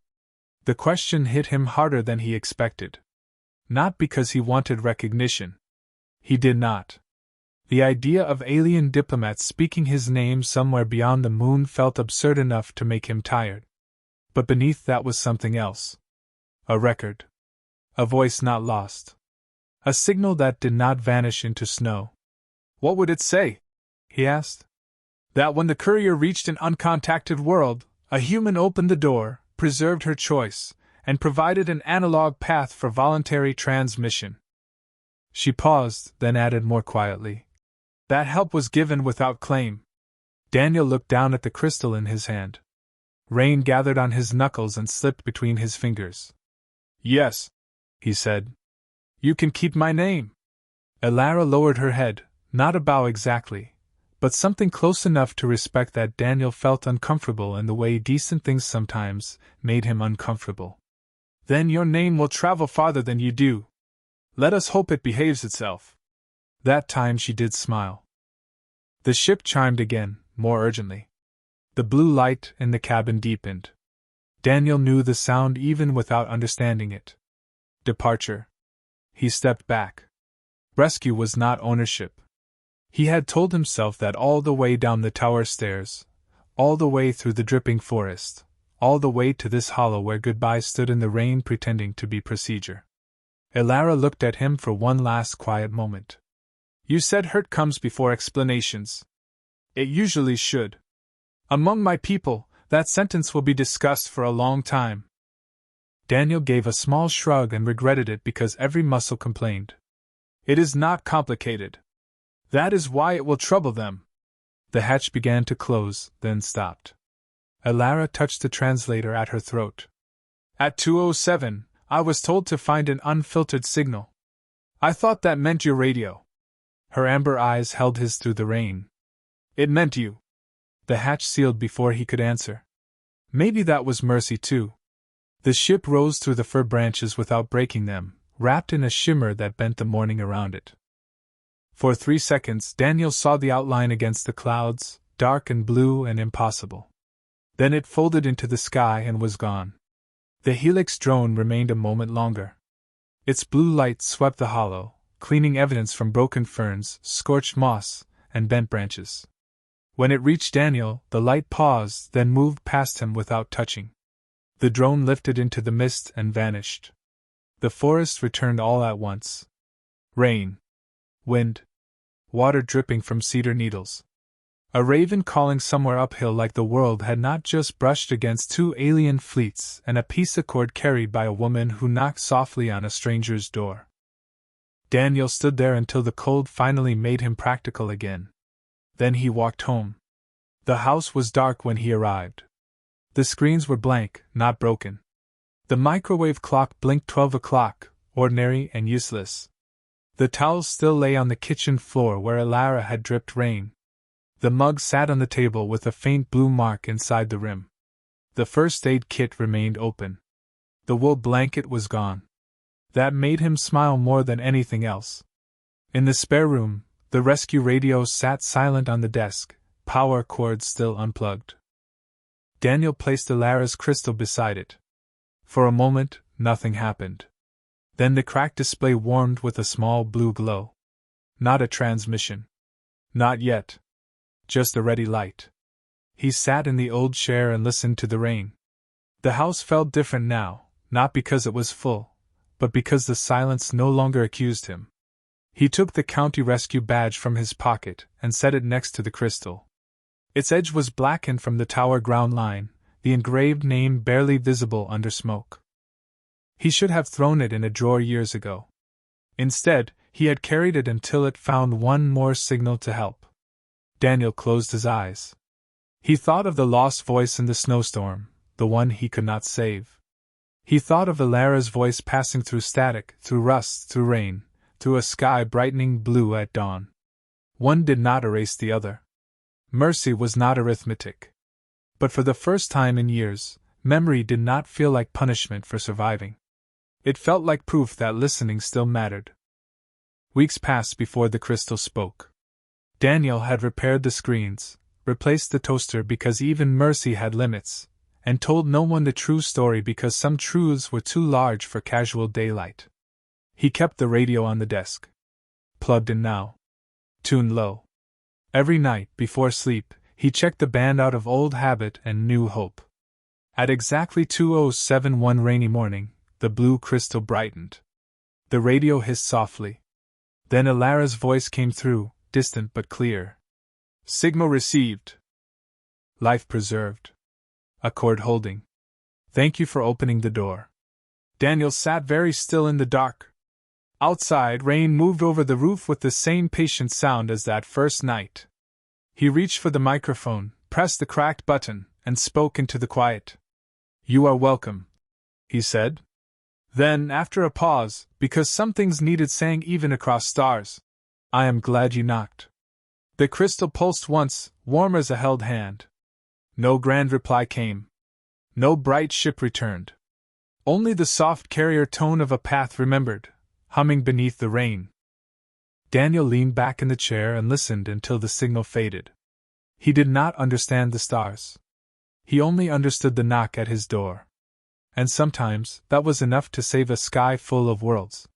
The question hit him harder than he expected. Not because he wanted recognition. He did not. The idea of alien diplomats speaking his name somewhere beyond the moon felt absurd enough to make him tired. But beneath that was something else. A record. A voice not lost. A signal that did not vanish into snow. What would it say? He asked. That when the courier reached an uncontacted world, a human opened the door, preserved her choice, and provided an analog path for voluntary transmission. She paused, then added more quietly. That help was given without claim. Daniel looked down at the crystal in his hand. Rain gathered on his knuckles and slipped between his fingers. Yes, he said. You can keep my name. Alara lowered her head, not a bow exactly, but something close enough to respect that Daniel felt uncomfortable in the way decent things sometimes made him uncomfortable. Then your name will travel farther than you do. Let us hope it behaves itself. That time she did smile. The ship chimed again, more urgently. The blue light in the cabin deepened. Daniel knew the sound even without understanding it. Departure. He stepped back. Rescue was not ownership. He had told himself that all the way down the tower stairs, all the way through the dripping forest, all the way to this hollow where goodbye stood in the rain pretending to be procedure. Alara looked at him for one last quiet moment. You said hurt comes before explanations. It usually should. Among my people, that sentence will be discussed for a long time. Daniel gave a small shrug and regretted it because every muscle complained. It is not complicated. That is why it will trouble them. The hatch began to close, then stopped. Alara touched the translator at her throat. At 2:07, I was told to find an unfiltered signal. I thought that meant your radio. Her amber eyes held his through the rain. It meant you. The hatch sealed before he could answer. Maybe that was mercy too. The ship rose through the fir branches without breaking them, wrapped in a shimmer that bent the morning around it. For 3 seconds Daniel saw the outline against the clouds, dark and blue and impossible. Then it folded into the sky and was gone. The Helix drone remained a moment longer. Its blue light swept the hollow, cleaning evidence from broken ferns, scorched moss, and bent branches. When it reached Daniel, the light paused, then moved past him without touching. The drone lifted into the mist and vanished. The forest returned all at once. Rain. Wind. Water dripping from cedar needles. A raven calling somewhere uphill like the world had not just brushed against 2 alien fleets and a peace accord carried by a woman who knocked softly on a stranger's door. Daniel stood there until the cold finally made him practical again. Then he walked home. The house was dark when he arrived. The screens were blank, not broken. The microwave clock blinked 12 o'clock, ordinary and useless. The towels still lay on the kitchen floor where Alara had dripped rain. The mug sat on the table with a faint blue mark inside the rim. The first aid kit remained open. The wool blanket was gone. That made him smile more than anything else. In the spare room, the rescue radio sat silent on the desk, power cords still unplugged. Daniel placed Alara's crystal beside it. For a moment, nothing happened. Then the cracked display warmed with a small blue glow. Not a transmission. Not yet. Just a ready light. He sat in the old chair and listened to the rain. The house felt different now, not because it was full, but because the silence no longer accused him. He took the county rescue badge from his pocket and set it next to the crystal. Its edge was blackened from the tower ground line, the engraved name barely visible under smoke. He should have thrown it in a drawer years ago. Instead, he had carried it until it found one more signal to help. Daniel closed his eyes. He thought of the lost voice in the snowstorm, the one he could not save. He thought of Alara's voice passing through static, through rust, through rain, through a sky brightening blue at dawn. One did not erase the other. Mercy was not arithmetic. But for the first time in years, memory did not feel like punishment for surviving. It felt like proof that listening still mattered. Weeks passed before the crystal spoke. Daniel had repaired the screens, replaced the toaster because even Mercy had limits, and told no one the true story because some truths were too large for casual daylight. He kept the radio on the desk. Plugged in now. Tuned low. Every night, before sleep, he checked the band out of old habit and new hope. At exactly 20:07 one rainy morning, the blue crystal brightened. The radio hissed softly. Then Alara's voice came through, distant but clear. Signal received. Life preserved. Accord holding. Thank you for opening the door. Daniel sat very still in the dark. Outside, rain moved over the roof with the same patient sound as that first night. He reached for the microphone, pressed the cracked button, and spoke into the quiet. You are welcome, he said. Then, after a pause, because some things needed saying even across stars, I am glad you knocked. The crystal pulsed once, warm as a held hand. No grand reply came. No bright ship returned. Only the soft carrier tone of a path remembered, humming beneath the rain. Daniel leaned back in the chair and listened until the signal faded. He did not understand the stars. He only understood the knock at his door. And sometimes that was enough to save a sky full of worlds.